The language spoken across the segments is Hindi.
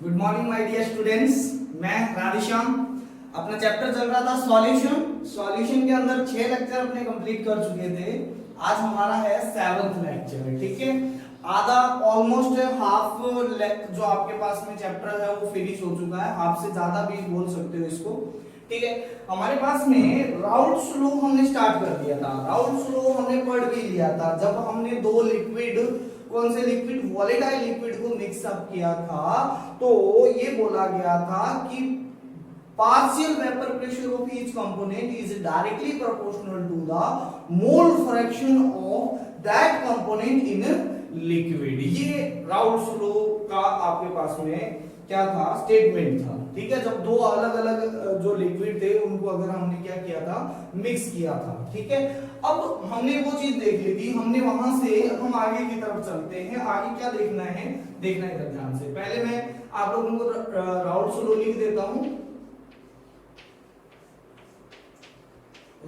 Good morning my dear students. मैं राधेश्याम। अपना चैप्टर चल रहा था सॉल्यूशन के अंदर 6 लेक्चर अपने कंप्लीट कर चुके थे। आज हमारा है 7th लेक्चर। ठीक है, आधा ऑलमोस्ट हाफ जो आपके पास में चैप्टर है वो फिनिश हो चुका है। हाफ से ज्यादा भी बोल सकते हो इसको। ठीक है, हमारे पास में राउल्ट्स लॉ हमने स्टार्ट कर दिया था। राउल्ट्स लॉ हमने पढ़ भी लिया था जब हमने दो लिक्विड, कौन से लिक्विड, वॉलेटाइल लिक्विड को मिक्सअप किया था। तो ये बोला गया था कि partial vapor pressure of each component is directly proportional to the mole fraction of that component in liquid। ये राउल्ट्स लॉ का आपके पास में क्या था, स्टेटमेंट था। ठीक है, जब दो अलग अलग जो लिक्विड थे उनको अगर हमने क्या किया था, मिक्स किया था। ठीक है, अब हमने वो चीज देख ली थी, हमने वहां से हम आगे की तरफ चलते हैं। आगे क्या देखना है, देखना है ध्यान से। पहले मैं आप लोगों को राउल्ट्स लॉ लिख देता हूं।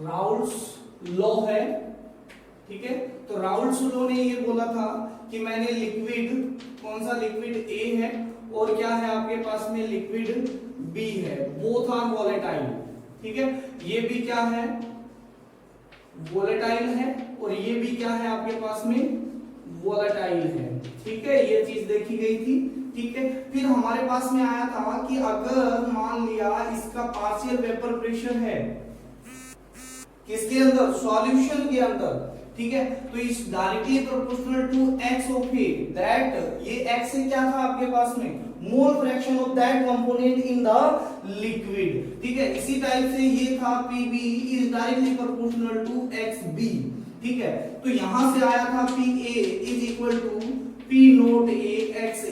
राउल्ट्स लॉ है, ठीक है। तो राउल्ट्स लॉ ने ये बोला था कि मैंने लिक्विड, कौन सा लिक्विड ए है और क्या है आपके पास में लिक्विड बी है, बोथ आर वोलेटाइल। ठीक है, ये भी क्या है, वोलेटाइल है और ये भी क्या है आपके पास में, वोलेटाइल है। ठीक है, ये चीज देखी गई थी। ठीक है, फिर हमारे पास में आया था कि अगर मान लिया इसका पार्शियल वेपर प्रेशर है किसके अंदर, सॉल्यूशन के अंदर। ठीक है, तो इस directly proportional to x of A, that ये x से क्या था आपके पास में, mole fraction of that component in the liquid. ठीक है, इसी टाइप से ये था Pb is directly proportional to xb। ठीक है, तो यहां से आया था Pa is equal to P not A x A।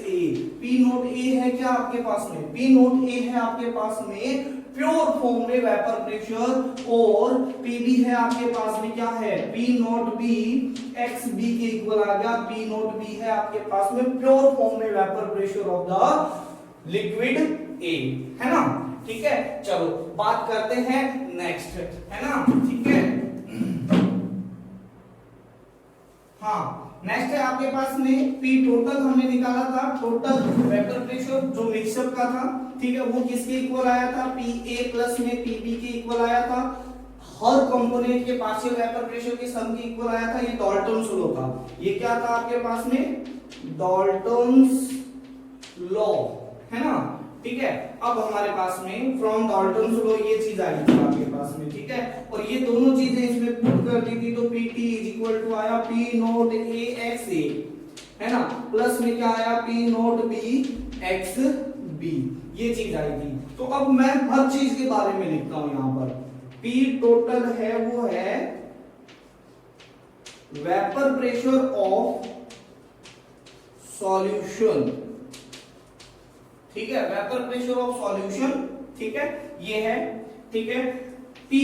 P not A है क्या आपके पास में, P नोट A है आपके पास में प्योर फॉर्म में वेपर प्रेशर, और Pb है आपके पास में क्या है, P नोट B xb के इक्वल आ गया। P नोट B है आपके पास में प्योर फॉर्म में vapour pressure of the liquid A, है ना। ठीक है, चलो बात करते हैं नेक्स्ट, है ना। ठीक है, हाँ, नेक्स्ट है आपके पास में P टोटल हमने निकाला था, टोटल वेपर प्रेशर जो मिक्सअप का था। ठीक है, वो किसके इक्वल आया था, Pa प्लस में Pb के इक्वल आया था। हर कंपोनेंट के पार्शियल वेपर प्रेशर के सम के इक्वल आया था। ये डाल्टन्स लॉ था। ये क्या था आपके पास में, डाल्टन्स लॉ, है ना। ठीक है, अब हमारे पास में फ्रॉम डाल्टन्स लॉ ये चीज आई थी आपके पास में। ठीक है, और ये दोनों चीजें इसमें पुट कर दी थी, तो Pt इज इक्वल टू आया P not A x A, है ना, प्लस में क्या आया P note B x B, ये चीज आई थी। तो अब मैं हर चीज के बारे में लिखता हूं यहां पर। P टोटल है वो है वेपर प्रेशर ऑफ सॉल्यूशन। ठीक है, वेपर प्रेशर ऑफ सॉल्यूशन। ठीक है, ये है। ठीक है, P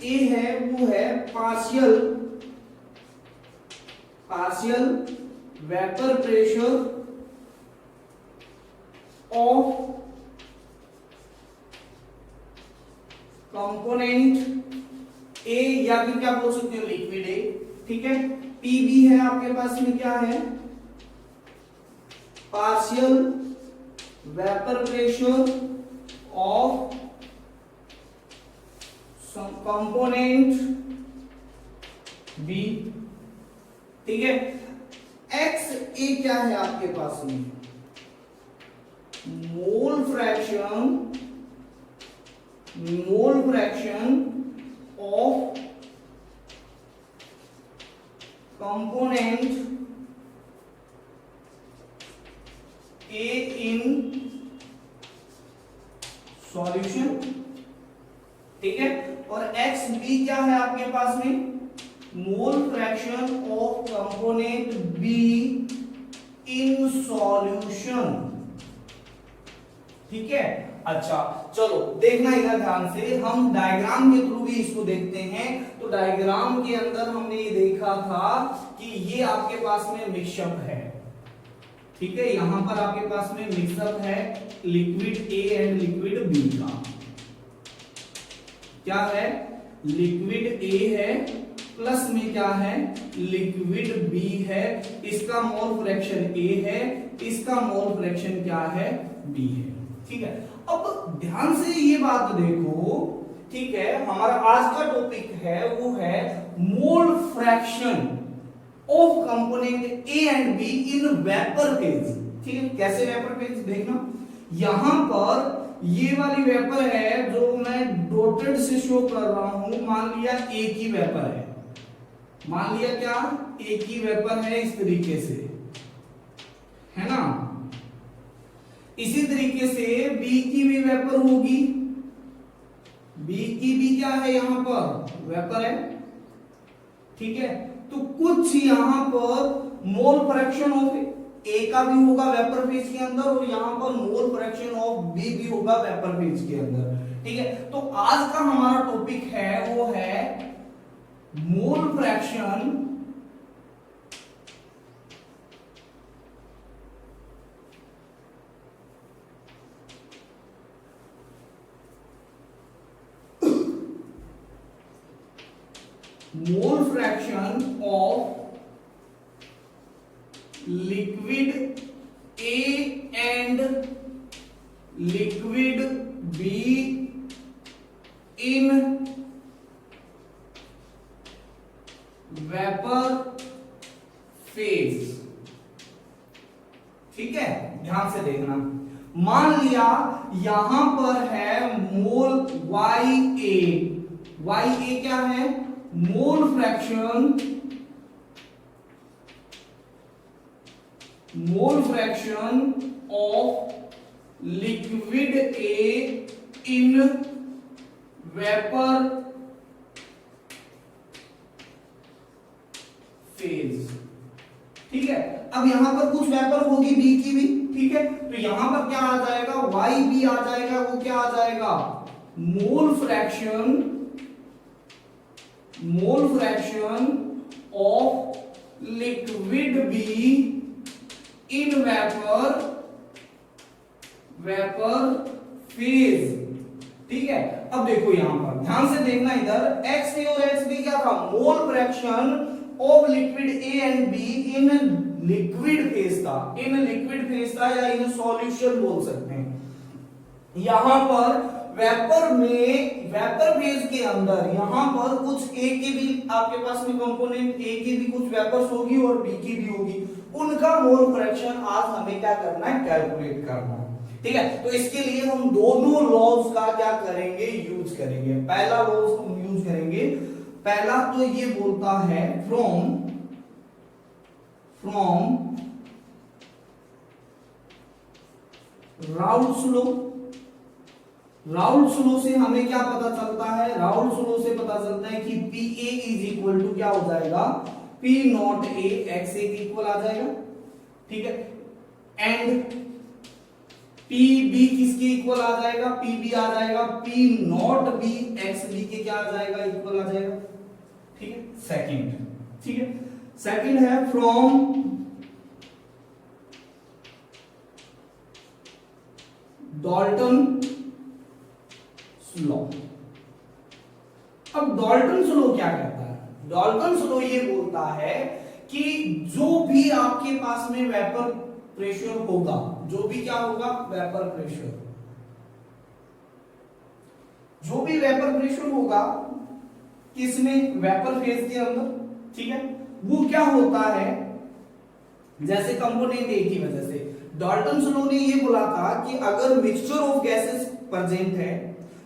A है वो है partial vapour pressure of component ए, या फिर क्या बोल सकते हो, लिक्विड ए। ठीक है, Pb है आपके पास में क्या है, partial vapour pressure of component B. ठीक है, एक्स ए क्या है आपके पास में, mole fraction of component A in solution. ठीक है, और एक्स बी क्या है आपके पास में, mole fraction of component be in solution. ठीक है, अच्छा चलो देखना इधर ध्यान से, हम डायग्राम के थ्रू भी इसको देखते हैं। तो डायग्राम के अंदर हमने ये देखा था कि ये आपके पास में मिक्सअप है। ठीक है, यहां पर आपके पास में मिक्सअप है liquid A and liquid B का। क्या है, लिक्विड ए है प्लस में क्या है, लिक्विड बी है। इसका मोल फ्रैक्शन ए है, इसका मोल फ्रैक्शन क्या है, बी है। ठीक है, अब ध्यान से ये बात देखो, ठीक है, हमारा आज का टॉपिक है वो है मोल fraction of component A and B in vapour phase. ठीक है, कैसे वेपर फेज देखना, यहां पर ये वाली वेपर है जो मैं डॉटेड से शो कर रहा हूं, मान लिया ए की वेपर है, मान लिया क्या ए की वेपर है, इस तरीके से है ना। इसी तरीके से बी की भी वेपर होगी, बी की भी क्या है यहां पर वेपर है। ठीक है, तो कुछ यहां पर मोल फ्रैक्शन ऑफ ए का भी होगा वेपर फेज के अंदर, और यहां पर मोल फ्रैक्शन ऑफ बी भी होगा वेपर फेज के अंदर। ठीक है, तो आज का हमारा टॉपिक है वो है मोल fraction of liquid A and liquid B in vapor phase। ठीक है, ध्यान से देखना, मान लिया यहां पर है मोल YA क्या है, मोल fraction of liquid A in vapour phase. ठीक है, अब यहां पर कुछ वेपर होगी बी की भी। ठीक है, तो यहां पर क्या आ जाएगा, वाई बी आ जाएगा, वो क्या आ जाएगा, मोल fraction of liquid B in vapour phase. ठीक है, अब देखो यहां पर ध्यान से देखना, इधर एक्स ए और एक्स बी क्या था, मोल fraction of liquid A and be in liquid phase था, या इन सॉल्यूशन बोल सकते हैं। यहां पर वेपर फेज के अंदर यहां पर कुछ ए के भी आपके पास में कंपोनेंट ए की भी कुछ वेपर्स होगी और बी की भी होगी, उनका मोल फ्रैक्शन आज हमें क्या करना है, कैलकुलेट करना है। ठीक है, तो इसके लिए हम दोनों लॉज का क्या करेंगे, यूज करेंगे। पहला लॉज हम यूज करेंगे, पहला तो ये बोलता है फ्रॉम राउल्ट्स लॉ से हमें क्या पता चलता है, राउल्ट्स लॉ से पता चलता है कि P A is equal to क्या हो जाएगा, P not A X A के इक्वल आ जाएगा। ठीक है, एंड पी बी किसके इक्वल आ जाएगा, पी बी आ जाएगा, P not B X B के क्या आ जाएगा, इक्वल आ जाएगा। ठीक है, सेकंड, ठीक है, सेकंड है फ्रॉम डॉल्टन लॉ। अब डॉल्टन लॉ क्या कहता है, डॉल्टन लॉ ये बोलता है कि जो भी आपके पास में वेपर प्रेशर होगा, जो भी क्या होगा, वेपर प्रेशर, जो भी वेपर प्रेशर होगा किसमें, वेपर फेज के अंदर। ठीक है, वो क्या होता है, जैसे कंपोनेंट ए की वजह से डॉल्टन लॉ ने ये बोला था कि अगर मिक्सचर ऑफ गैसेस प्रेजेंट है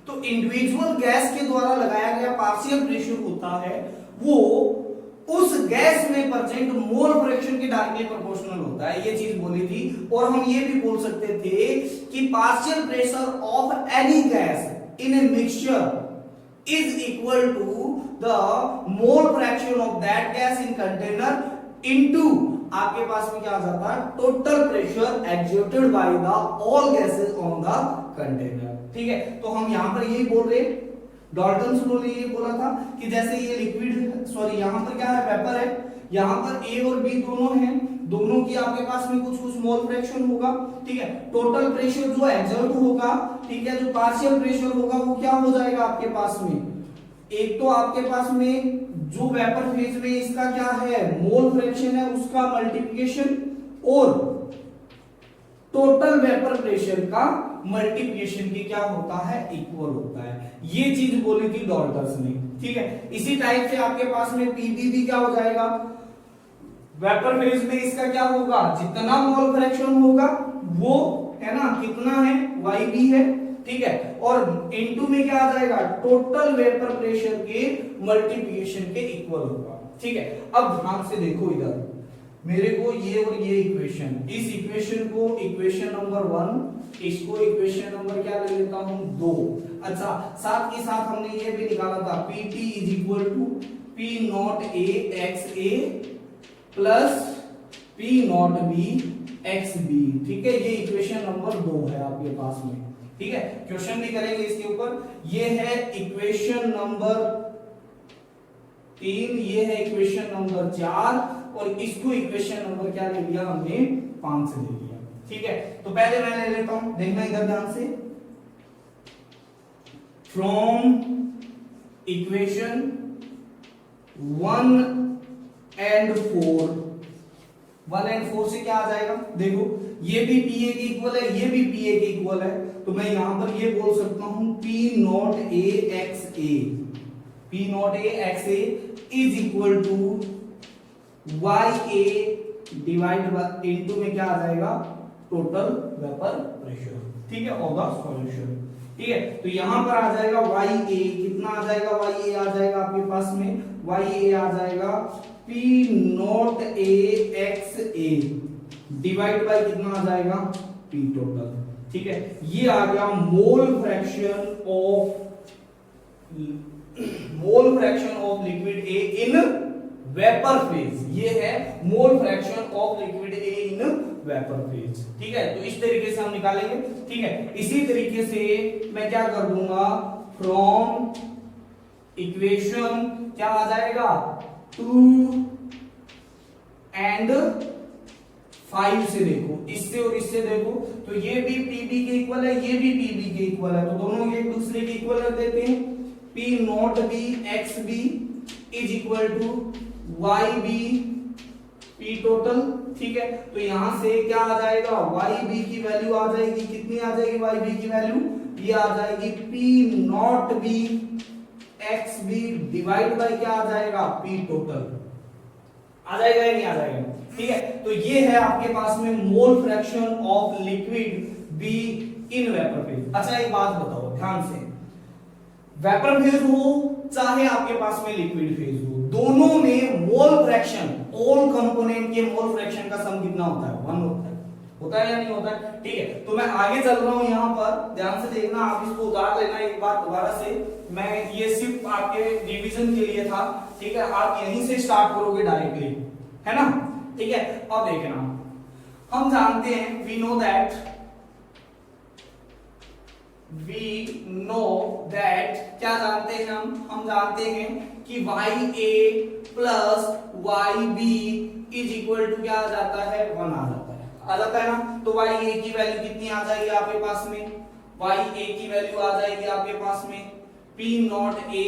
तो इंडिविजुअल गैस के द्वारा लगाया गया पार्शियल प्रेशर होता है, वो उस गैस में प्रेजेंट मोल फ्रैक्शन के डायरेक्टली प्रोपोर्शनल होता है, ये चीज बोली थी। और हम ये भी बोल सकते थे कि partial pressure of any gas in a mixture is equal to the mole fraction of that gas in container into आपके पास में क्या आ जाता है, total pressure exerted by the all gases on the container. ठीक है, तो हम यहां पर यही बोल रहे, डॉल्टन लॉ ने ये बोला था कि जैसे ये लिक्विड, सॉरी यहां पर क्या है, वेपर है, यहां पर ए और बी दोनों हैं, दोनों की आपके पास में कुछ कुछ मोल फ्रैक्शन होगा। ठीक है, टोटल प्रेशर जो एक्सर्ट होगा, ठीक है, जो पार्शियल प्रेशर होगा वो क्या हो जाएगा आपके पास में, एक तो आपके पास में जो वेपर फेज में इसका क्या है, मोल फ्रैक्शन है, उसका मल्टीप्लिकेशन, और टोटल वेपर प्रेशर का मल्टीप्लिकेशन के क्या होता है, इक्वल होता है। ये चीज बोली थी डॉल्टर्स ने, ठीक है। इसी टाइप से आपके पास में पीबी भी क्या हो जाएगा, वेपर फेज में इसका क्या होगा, जितना मोल फ्रैक्शन होगा वो है ना, कितना है, YB है, ठीक है। और इनटू में क्या आ जाएगा, टोटल वेपर प्रेशर के मल्टीप्लिकेशन के इक्वल होगा, ठीक है। अब ध्यान से देखो इधर, मेरे को ये और ये इक्वेशन, इस इक्वेशन को इक्वेशन नंबर 1, इसको इक्वेशन नंबर क्या ले लेता हूं, 2। अच्छा, साथ के साथ हमने ये भी निकाला था PT is equal to P not A XA plus P not B XB, ठीक है। ये इक्वेशन नंबर 2 है आपके पास में, ठीक है। क्वेश्चन भी करेंगे इसके ऊपर। ये है इक्वेशन नंबर 3, ये है इक्वेशन नंबर 4, और इसको इक्वेशन नंबर क्या ले लिया हमने, 5 से ले लिया, ठीक है। तो पहले मैं ले लेता हूं, देखना इधर ध्यान से, फ्रॉम इक्वेशन 1 एंड 4, 1 एंड 4 से क्या आ जाएगा, देखो ये भी PA के इक्वल है, ये भी PA के इक्वल है, तो मैं यहां पर ये बोल सकता हूं P not A XA, P not A XA is equal to YA divide by into में क्या आ जाएगा, टोटल वेपर प्रेशर, ठीक है, ऑफ द सॉल्यूशन, ठीक है। तो यहां पर आ जाएगा YA, कितना आ जाएगा, YA आ जाएगा आपके पास में, YA आ जाएगा P not A XA divide by कितना आ जाएगा, P टोटल, ठीक है। ये आ गया मोल fraction of liquid A in vapour phase, ये है मोल fraction of liquid A in vapour phase, ठीक है। तो इस तरीके से हम निकालेंगे, ठीक है। इसी तरीके से मैं क्या कर दूंगा, फ्रॉम इक्वेशन क्या आ जाएगा, 2 एंड 5 से देखो, इससे और इससे देखो, तो ये भी PB के इक्वल है, ये भी PB के इक्वल है, तो दोनों एक दूसरे के इक्वल कर देते हैं। P not B XB is equal to YB P total, ठीक है। तो यहां से क्या आ जाएगा, YB की वैल्यू आ जाएगी, कितनी आ जाएगी YB की वैल्यू, ये आ जाएगी P not B XB divide by क्या आ जाएगा, P टोटल, आ जाएगा या नहीं आ जाएगा, ठीक है। तो ये है आपके पास में mole fraction of liquid B in vapour phase. अच्छा एक बात बताओ ध्यान से, वेपर फेज हो चाहे आपके पास में लिक्विड फेज हो, दोनों में मोल फ्रैक्शन, ऑल कंपोनेंट के मोल फ्रैक्शन का सम कितना होता है, 1 होता है या नहीं होता है, ठीक है। तो मैं आगे चल रहा हूं, यहां पर ध्यान से देखना, आप इसको उतार लेना एक बार दोबारा से, मैं ये सिर्फ आपके रिवीजन के लिए था, ठीक है। आप यहीं से स्टार्ट करोगे डायरेक्टली, है ना, ठीक है। अब देखना, हम जानते हैं, वी नो दैट क्या जानते हैं हम जानते हैं कि YA plus YB is equal to क्या आ जाता है, 1 आ जाता है ना। तो YA की वैल्यू कितनी आ जाएगी आपके पास में, YA की वैल्यू आ जाएगी आपके पास में P not A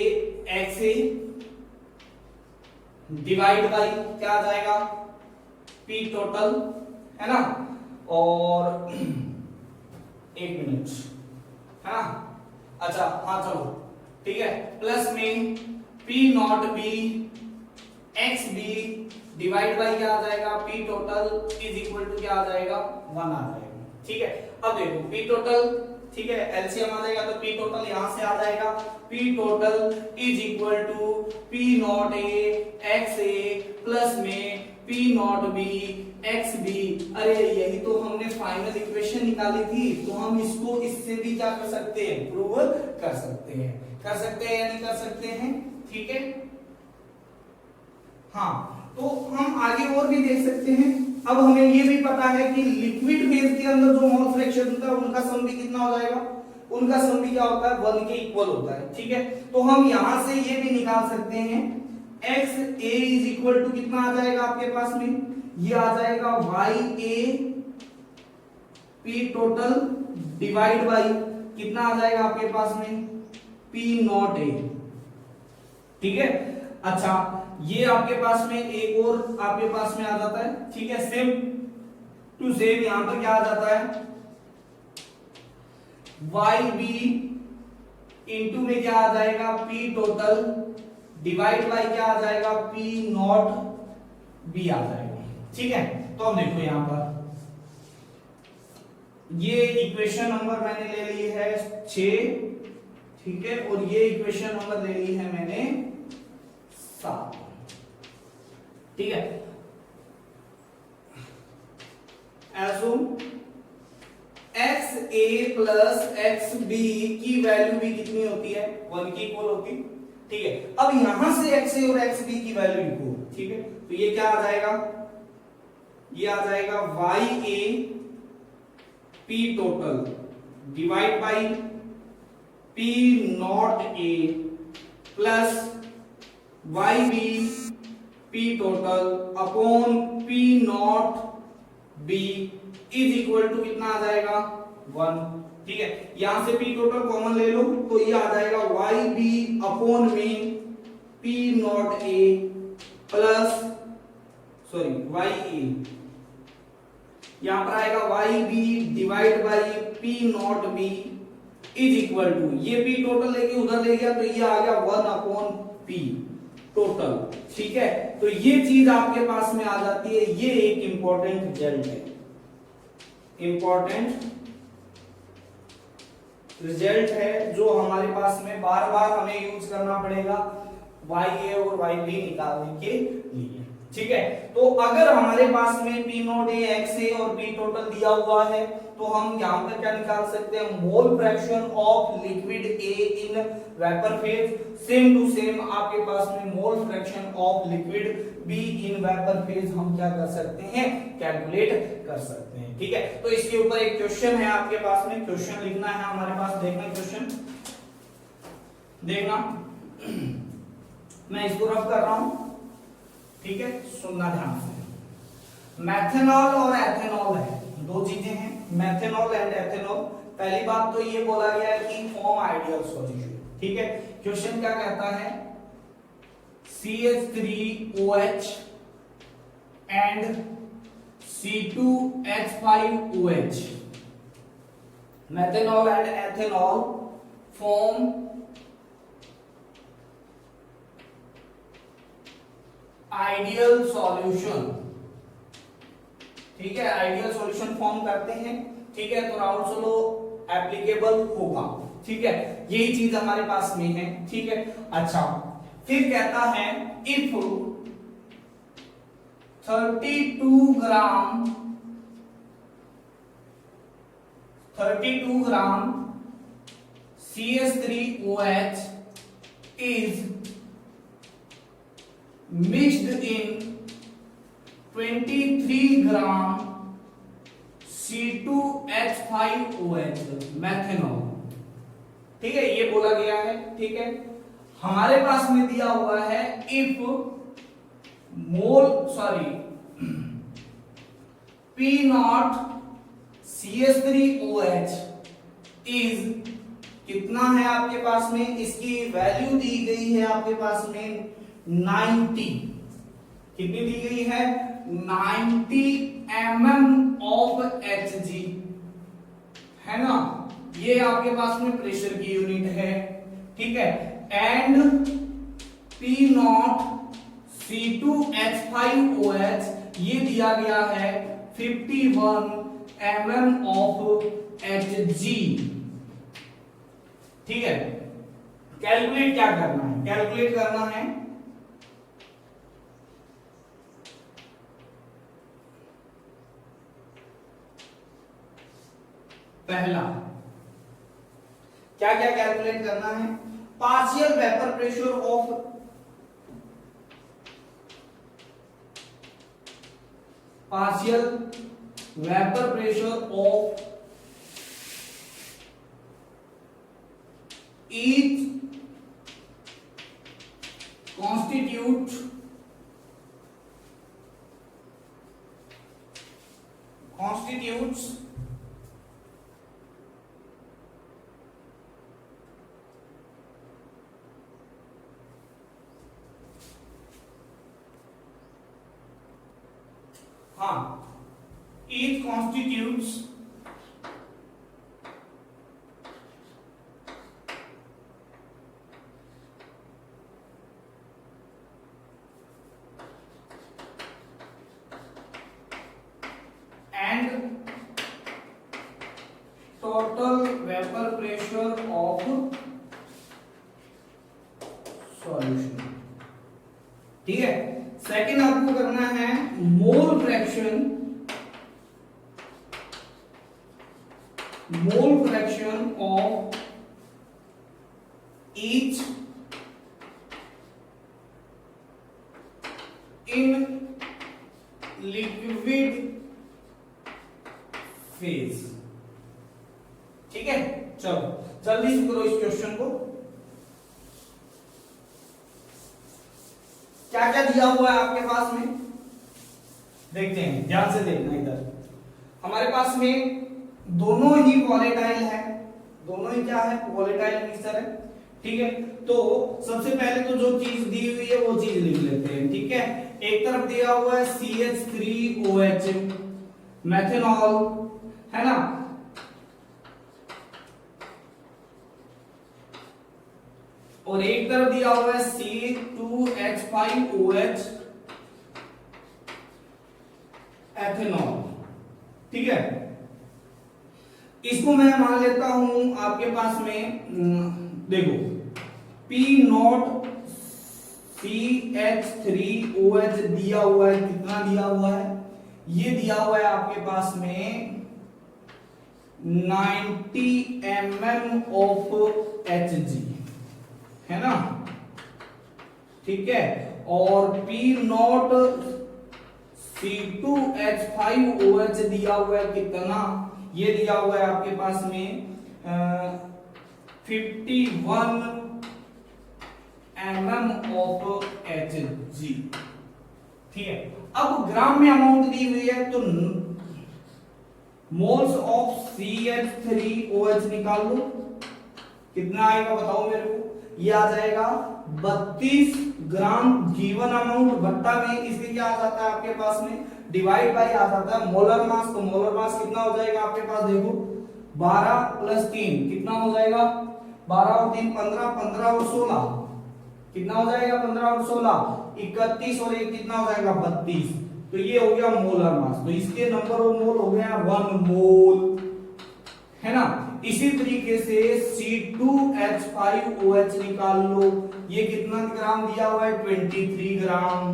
XA divide by क्या आ जाएगा, P टोटल, है ना। और एक मिनट, है ना, अच्छा हाँ चलो ठीक है, प्लस में P not B XB divide by क्या आ जाएगा, P total is equal to क्या आ जाएगा, 1 आ जाएगा, ठीक है। अब देखो P टोटल, ठीक है, एलसीएम आ जाएगा, तो P टोटल यहां से आ जाएगा, P total is equal to P not A XA plus में P नॉट B XB। अरे यही तो हमने फाइनल इक्वेशन निकाली थी, तो हम इसको इससे भी क्या कर सकते हैं, प्रूव कर सकते हैं या नहीं कर सकते हैं, ठीक है। हाँ, तो हम आगे और भी देख सकते हैं। अब हमें ये भी पता है कि लिक्विड फेज के अंदर जो मोल फ्रैक्शन होता है उनका सम भी कितना हो जाएगा, उनका सम भी क्या होता है, 1 के इक्वल होता है, ठीक है। तो हम यहां से ये भी निकाल सकते हैं, XA इज इक्वल टू कितना आ जाएगा आपके पास में, ये आ जाएगा YA P total divide by कितना आ जाएगा आपके पास में, P नॉट A, ठीक है। अच्छा, ये आपके पास में एक और आपके पास में आ जाता है, ठीक है, सेम टू सेम यहां पर क्या आ जाता है, वाई बी इंटू में क्या आ जाएगा, पी टोटल डिवाइड बाई क्या आ जाएगा, पी नॉट बी आ जाएगा। ठीक है, तो अब देखो यहां पर ये इक्वेशन नंबर मैंने ले ली है 6, ठीक है, और ये इक्वेशन नंबर ले ली है मैंने 7। ठीक है, assume x A plus x B की वैल्यू भी कितनी होती है, 1 की इक्वल होती। ठीक है, अब यहां से एक्स ए और एक्स बी की वैल्यू इक्वल। ठीक है, तो ये क्या आ जाएगा, ये आ जाएगा Y A P total divide by P not A plus Y B P total upon P not B is equal to कितना आ जाएगा, 1। ठीक है, यहां से पी टोटल कॉमन ले लो तो ये आ जाएगा वाई बी अपॉन में P not A plus sorry Y A, यहां पर आएगा Y B divide by P not B is equal to, ये पी टोटल लेके उधर ले गया तो ये आ गया 1 अपॉन पी टोटल। ठीक है, तो ये चीज आपके पास में आ जाती है, ये एक इंपॉर्टेंट रिजल्ट है, इंपॉर्टेंट रिजल्ट है जो हमारे पास में बार बार हमें यूज करना पड़ेगा वाई ए और वाई बी निकालने के लिए। ठीक है, तो अगर हमारे पास में पी नॉट ए एक्स ए और पी टोटल दिया हुआ है तो हम यहां पर क्या निकाल सकते हैं, mole fraction of liquid A in vapour phase. Same to same आपके पास में mole fraction of liquid B in vapour phase हम क्या कर सकते हैं, कैलकुलेट कर सकते हैं। ठीक है, तो इसके ऊपर एक क्वेश्चन है आपके पास में, क्वेश्चन लिखना है हमारे पास, देखना क्वेश्चन देखना मैं इसको रफ कर रहा हूं। ठीक है, सुनना ध्यान से। मैथेनॉल और एथेनॉल है, दो चीजें हैं, मैथेनॉल एंड एथेनॉल। पहली बात तो ये बोला गया है कि फॉर्म आइडियल सॉल्यूशन। ठीक है, क्वेश्चन क्या कहता है, CH3OH and C2H5OH methanol and ethanol form ideal solution. ठीक है, आइडियल सॉल्यूशन फॉर्म करते हैं। ठीक है, तो राउल्स लॉ एप्लीकेबल होगा। ठीक है, यही चीज हमारे पास में है। ठीक है, अच्छा, फिर कहता है if 32 gram CH3OH is mixed in 23 gram C2H5OH methanol. ठीक है, ये बोला गया है। ठीक है, हमारे पास में दिया हुआ है if P not CH3OH is कितना है आपके पास में, इसकी वैल्यू दी गई है आपके पास में 90। कितनी दी गई है, 90 mm ऑफ Hg, है ना, ये आपके पास में प्रेशर की यूनिट है। ठीक है, एंड P नॉट C2H5OH ये दिया गया है 51 mm ऑफ Hg। ठीक है, कैलकुलेट क्या करना है, कैलकुलेट करना है पहला, क्या क्या कैलकुलेट करना है, partial vapour pressure of each constitutes हाँ each constitutes and total vapor pressure of solution। ठीक है, सेकंड आपको करना है मोल fraction of each in liquid phase। ठीक है, चलो जल्दी से करो इस क्वेश्चन को। क्या क्या दिया हुआ है आपके पास में, देखते हैं, ध्यान से देखना। इधर हमारे पास में दोनों ही वॉलेटाइल है, दोनों ही क्या है, वॉलेटाइल मिक्सचर है। ठीक है, तो सबसे पहले तो जो चीज दी हुई है वो चीज लिख लेते हैं। ठीक है, एक तरफ दिया हुआ है CH3OH मेथनॉल, है ना, और एक तरफ दिया हुआ है C2H5OH एथेनॉल। ठीक है, इसको मैं मान लेता हूं आपके पास में, देखो P0 CH3OH दिया हुआ है, कितना दिया हुआ है, ये दिया हुआ है आपके पास में 90 mm ऑफ Hg, है ना। ठीक है, और P0 C2H5OH दिया हुआ है कितना, ये दिया हुआ है आपके पास में 51 mm ऑफ Hg। ठीक है, अब ग्राम में अमाउंट दी हुई है तो मोल्स ऑफ CH3OH निकाल लो, कितना आएगा बताओ मेरे को। ये आ जाएगा 32 ग्राम गिवन अमाउंट, बट्टा में इसलिए क्या आ जाता है आपके पास में, डिवाइड बाय आ जाता है मोलर मास। तो मोलर मास कितना हो जाएगा आपके पास, देखो 12 + 3 कितना हो जाएगा, 12 और 3 15, 15 और 16 कितना हो जाएगा, 15 और 16 31, और 1 कितना हो जाएगा 32। तो ये हो गया मोलर मास, तो इसके नंबर ऑफ मोल हो गया 1 मोल, है ना। इसी तरीके से C2H5OH निकाल लो, ये कितना ग्राम दिया हुआ है 23 ग्राम,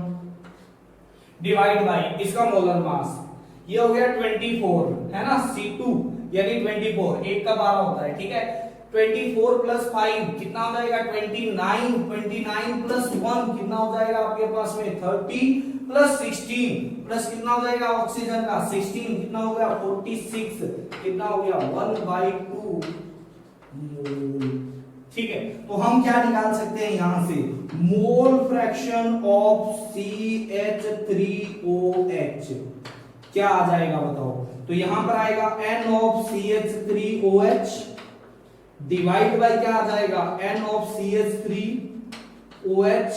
डिवाइड बाय इसका मोलर मास, ये हो गया 24, है ना। C2 यानी 24, 1 का 12 होता है। ठीक है, 24 + 5 कितना हो जाएगा 29, 29 + 1 कितना हो जाएगा आपके पास में 30, + 16 प्लस कितना हो जाएगा ऑक्सीजन का 16 कितना हो गया 46, कितना हो गया 1/2 मोल। ठीक है, तो हम क्या निकाल सकते हैं यहां से, मोल फ्रैक्शन ऑफ CH3OH क्या आ जाएगा बताओ। तो यहां पर आएगा N of CH3OH divide by क्या आ जाएगा N of CH3OH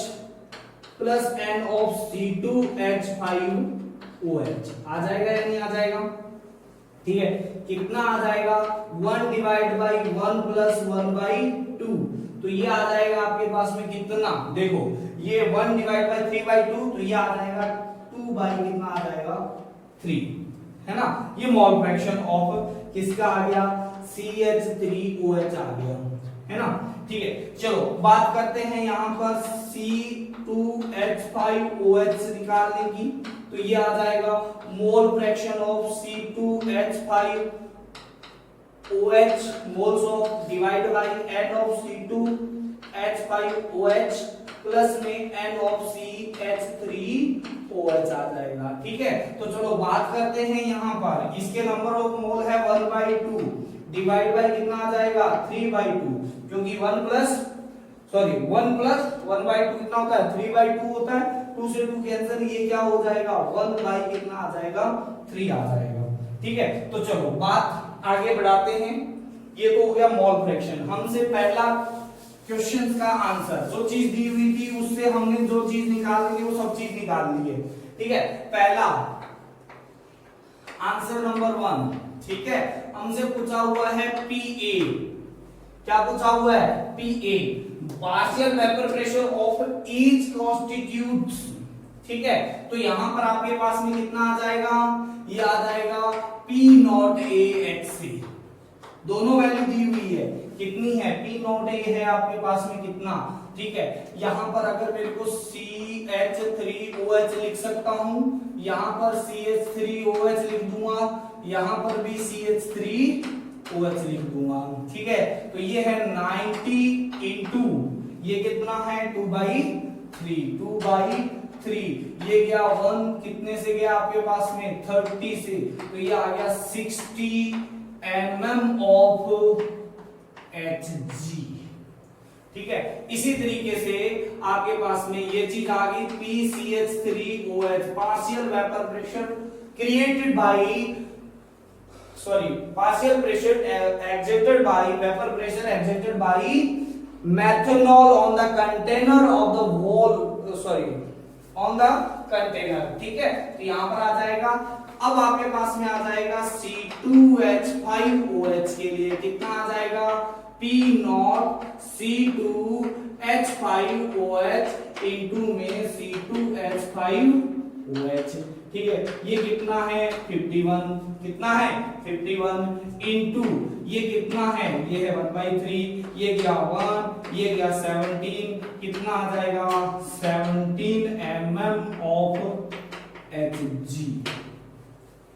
plus N of C2H5OH आ जाएगा या नहीं आ जाएगा। ठीक है, कितना आ जाएगा 1 डिवाइड बाय 1 प्लस 1/2, तो ये आ जाएगा आपके पास में कितना, देखो ये 1 डिवाइड बाय 3/2, तो ये आ जाएगा 2 बाय कितना आ जाएगा 3, है ना। ये मोल फ्रैक्शन ऑफ किसका आ गया CH3OH आ गया, है ना। ठीक है, चलो बात करते हैं यहां पर C2H5OH निकालने की, तो ये आ जाएगा मोल fraction of C2H5OH moles of divide by N of C2H5OH plus में N ऑफ CH3OH आ जाएगा। ठीक है, तो चलो बात करते हैं यहां पर, इसके नंबर ऑफ मोल है 1/2 डिवाइड बाय कितना आ जाएगा 3/2, क्योंकि 1 + 1/2 कितना होता है 3/2 होता है, 2 से 2 कैंसिल, ये क्या हो जाएगा 1 कितना आ जाएगा 3 आ जाएगा। ठीक है, तो चलो बात आगे बढ़ाते हैं। ये तो हो गया मोल फ्रैक्शन, हमसे पहला क्वेश्चन का आंसर, जो चीज दी हुई थी उससे हमने जो चीज निकाल ली वो सब चीज निकाल ली है। ठीक है, पहला आंसर नंबर 1। ठीक है, हमसे पूछा हुआ है PA। क्या पूछा हुआ है? PA, partial vapour pressure of each constitutes. ठीक है, तो यहां पर आपके पास में कितना आ जाएगा? ये आ जाएगा P not A at C। दोनों वैल्यू दी हुई है, कितनी है? P नॉट A है आपके पास में कितना? ठीक है, यहां पर अगर मेरे को CH3OH लिख सकता हूं, यहां पर CH3OH लिख दूंगा, यहां पर भी CH3OH लिख दूंगा। ठीक है, तो ये है 90 इंटू ये कितना है? 2/3। ये गया 1 कितने से गया आपके पास में? 30 से, तो ये आ गया 60 mm ऑफ Hg। ठीक है, इसी तरीके से आपके पास में ये चीज आ गई PCH3OH, partial vapour pressure created by partial pressure exerted by vapor pressure exerted by methanol on the container of the wall on the container। ठीक है, तो यहां पर आ जाएगा। अब आपके पास में आ जाएगा C2H5OH के लिए कितना आ जाएगा? P नॉट C2H5OH इंटू में C2H5OH। ठीक है, ये कितना है? 51। कितना है? 51 इंटू ये कितना है? ये है 1/3, ये गया 1, ये गया 17, कितना आ जाएगा? 17 mm ऑफ Hg।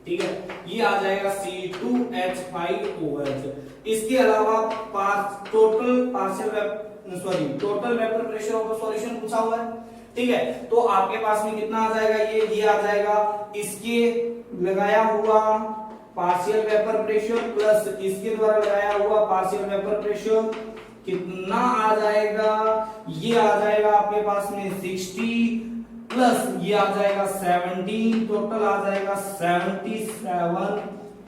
ठीक है, ये आ जाएगा C2H5OH। इसके अलावा total vapour pressure of solution पूछा हुआ है। ठीक है, तो आपके पास में कितना आ जाएगा? ये आ जाएगा इसके लगाया हुआ पार्शियल वेपर प्रेशर प्लस इसके द्वारा लगाया हुआ पार्शियल वेपर प्रेशर, कितना आ जाएगा? ये आ जाएगा आपके पास में 60 प्लस ये आ जाएगा 17, टोटल आ जाएगा 77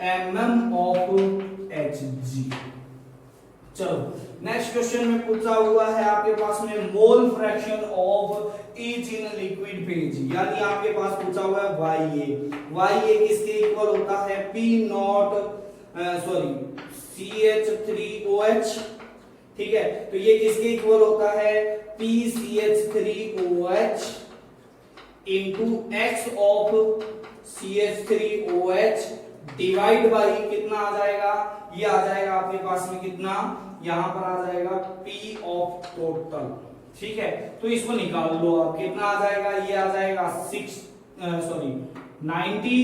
mm ऑफ Hg। चलो नेक्स्ट क्वेश्चन में पूछा हुआ है आपके पास में mole fraction of each in liquid phase, यानी आपके पास पूछा हुआ है YA किसके इक्वल होता है? P not CH3OH। ठीक है, तो ये किसके इक्वल होता है? PCH3OH into X of CH3OH divide by कितना आ जाएगा? ये आ जाएगा आपके पास में कितना? यहां पर आ जाएगा P ऑफ टोटल। ठीक है, तो इसको निकाल लो आप, कितना आ जाएगा? ये आ जाएगा 90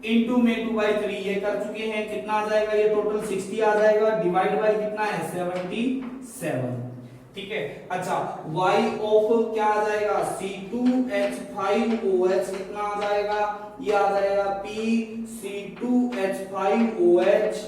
इंटू में 2/3 ये कर चुके हैं, कितना आ जाएगा? ये टोटल 60 आ जाएगा, डिवाइड बाई कितना है? 77। ठीक है, अच्छा Y ऑफ क्या आ जाएगा? C2H5OH कितना आ जाएगा? ये आ जाएगा PC2H5OH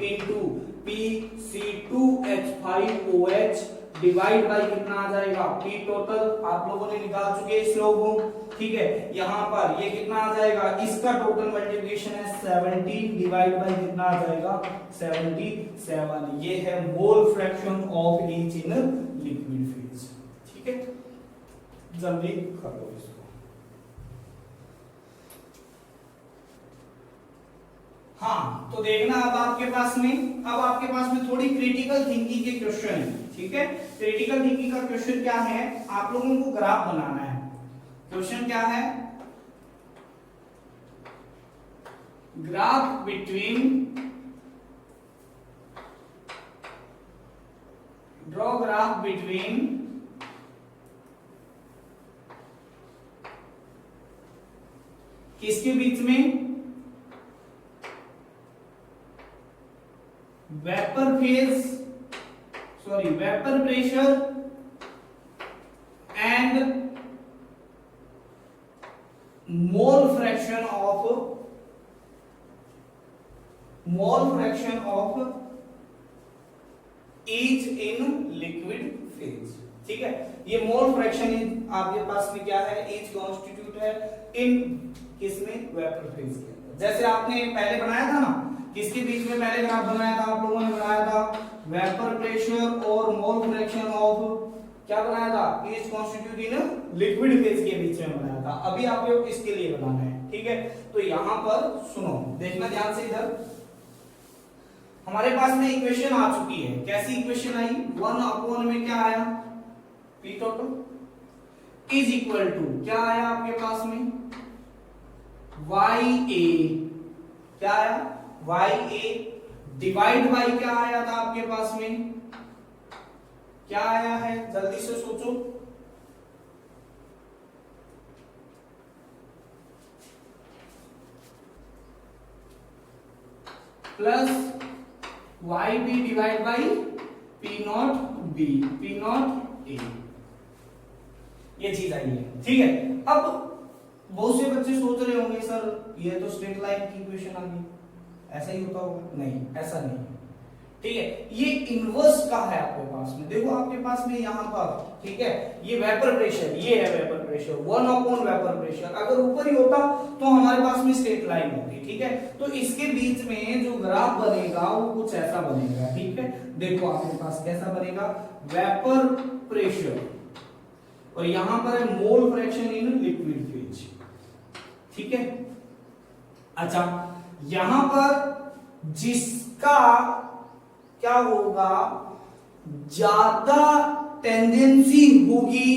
into PC2H5OH divide by कितना आ जाएगा? P टोटल आप लोगों ने निकाल चुके हैं इस लोगों। ठीक है, यहां पर ये कितना आ जाएगा? इसका टोटल मल्टीप्लिकेशन है 17 डिवाइड बाई कितना आ जाएगा? 77। ये है मोल fraction of each in liquid phase. ठीक है, जल्दी कर लो इसको। हाँ, तो देखना अब आपके पास में थोड़ी क्रिटिकल थिंकिंग के क्वेश्चन है। ठीक है, क्रिटिकल थिंकिंग का क्वेश्चन क्या है? आप लोगों को ग्राफ बनाना है। क्वेश्चन क्या है? Graph between draw graph between किसके बीच में? Vapour pressure and mole fraction of each in liquid phase. ठीक है, ये मोल फ्रैक्शन आपके पास में क्या है? ईच कॉन्स्टिट्यूट है इन किसमें? वेपर फेज के अंदर। जैसे आपने पहले बनाया था ना, किसके बीच में पहले ग्राफ बनाया था? आप लोगों ने बनाया था वेपर प्रेशर और मोल फ्रैक्शन ऑफ क्या बनाया था? Each constitute in liquid phase के बीच में बनाया था। अभी आप लोग इसके लिए बनाना है। ठीक है। तो यहां पर सुनो, देखना ध्यान से इधर, हमारे पास में इक्वेशन आ चुकी है। कैसी इक्वेशन आई? 1 में क्या आया? P total is equal to क्या आया आपके पास में? Y A. क्या आया? वाई ए डिवाइड बाई क्या आया था आपके पास में? क्या आया है? जल्दी से सोचो। Plus Y B divide by P not B, P not A, ये चीज आई है। ठीक है। अब बहुत से बच्चे सोच रहे होंगे सर ये तो स्ट्रेट लाइन की इक्वेशन आ गई, ऐसा ही होता होगा। नहीं, ऐसा नहीं। ठीक है, ये इनवर्स का है आपके पास में। देखो आपके पास में यहां पर, ठीक है, ये वेपर प्रेशर, ये है वेपर प्रेशर 1 वेपर प्रेशर। अगर ऊपर ही होता तो हमारे पास में स्ट्रेट लाइन होती। ठीक है, तो इसके बीच में जो ग्राफ बनेगा वो कुछ ऐसा बनेगा। ठीक है, देखो आपके पास कैसा बनेगा? वेपर प्रेशर और यहां पर है mole fraction in liquid phase. ठीक है। अच्छा, यहां पर जिसका क्या होगा, ज्यादा टेंडेंसी होगी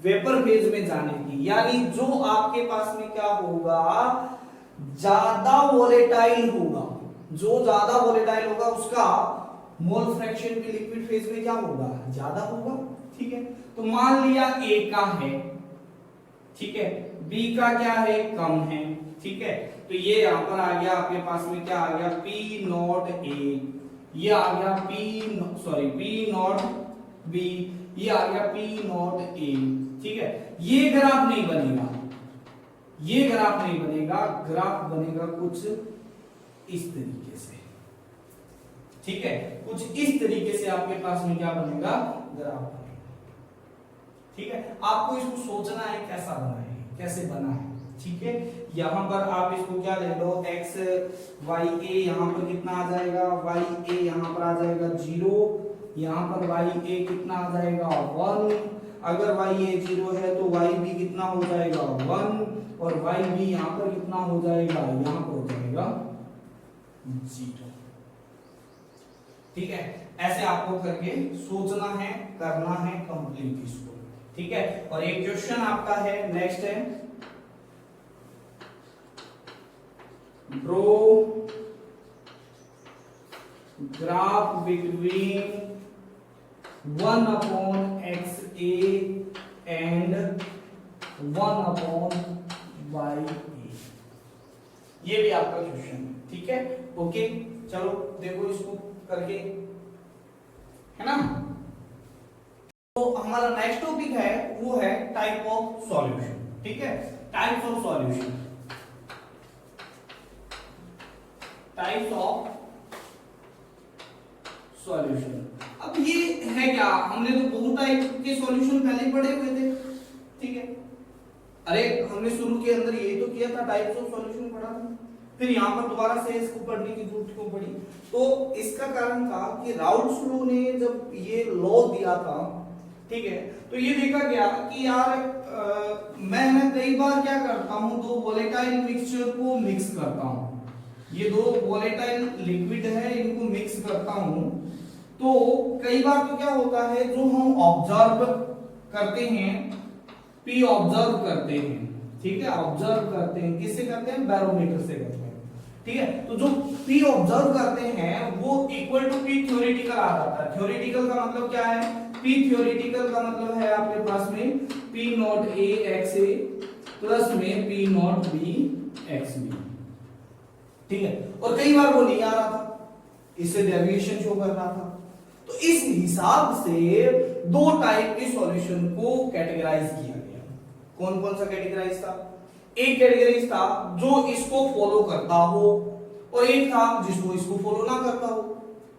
वेपर फेज में जाने की, यानी जो आपके पास में क्या होगा, ज्यादा वोलेटाइल होगा, जो ज्यादा वोलेटाइल होगा उसका मोल फ्रैक्शन भी लिक्विड फेज में क्या होगा, ज्यादा होगा। ठीक है, तो मान लिया ए का है, ठीक है, बी का क्या है, कम है। ठीक है, तो ये यहां पर आ गया आपके पास में क्या आ गया, पी नॉट ए, ये आ गया पी नॉट बी, ये आ गया पी नॉट ए। ठीक है, ये ग्राफ नहीं बनेगा, ये ग्राफ नहीं बनेगा, ग्राफ बनेगा कुछ इस तरीके से। ठीक है, कुछ इस तरीके से आपके पास में क्या बनेगा, ग्राफ बनेगा। ठीक है, आपको इसको सोचना है कैसा बना है, कैसे बना है। ठीक है, यहां पर आप इसको क्या ले लो, एक्स वाई ए, यहां पर कितना आ जाएगा, वाई ए यहां पर आ जाएगा 0, यहां पर वाई ए कितना आ जाएगा 1। अगर वाई ए 0 है तो वाई बी कितना हो जाएगा 1, और वाई बी यहां पर कितना हो जाएगा, यहां पर हो जाएगा 0। ठीक है, ऐसे आपको करके सोचना है, करना है कंप्लीट इसको। ठीक है, और एक क्वेश्चन आपका है, नेक्स्ट है, draw graph between 1/xa and 1/ya। ये भी आपका क्वेश्चन है। ठीक है, ओके, चलो देखो इसको करके, है ना। तो हमारा नेक्स्ट टॉपिक है वो है टाइप ऑफ सॉल्यूशन। ठीक है, types of solution, types of solution. अब ये है क्या, हमने तो बहुत टाइप के सॉल्यूशन पहले पढ़े हुए थे। ठीक है, अरे हमने शुरू के अंदर यही तो किया था, टाइप्स ऑफ सॉल्यूशन पढ़ा था, फिर यहां पर दोबारा से इसको पढ़ने की जरूरत क्यों पड़ी? तो इसका कारण था कि राउल्ट्स लॉ ने जब ये लॉ दिया था, ठीक है, तो ये देखा गया कि यार मैं कई बार क्या करता हूं, दो वोलेटाइल मिक्सचर को मिक्स करता हूं, ये दो वोलेटाइल लिक्विड है इनको मिक्स करता हूं, तो कई बार तो क्या होता है, जो हम ऑब्जर्व करते हैं, पी ऑब्जर्व करते हैं, ठीक है, ऑब्जर्व करते हैं, किससे करते हैं, बैरोमीटर से करते हैं। ठीक है, तो जो पी ऑब्जर्व करते हैं वो इक्वल टू पी थ्योरेटिकल आ जाता है। थ्योरेटिकल का मतलब क्या है, पी थ्योरेटिकल का मतलब है आपके पास में P not A X A plus में P not B X B. ठीक है, और कई बार वो नहीं आ रहा था, इससे डेविएशन शो कर रहा था। तो इस हिसाब से दो टाइप के सॉल्यूशन को कैटेगराइज किया गया। कौन कौन सा कैटेगराइज था? एक कैटेगराइज था जो इसको फॉलो करता हो, और एक था जिसको इसको फॉलो ना करता हो।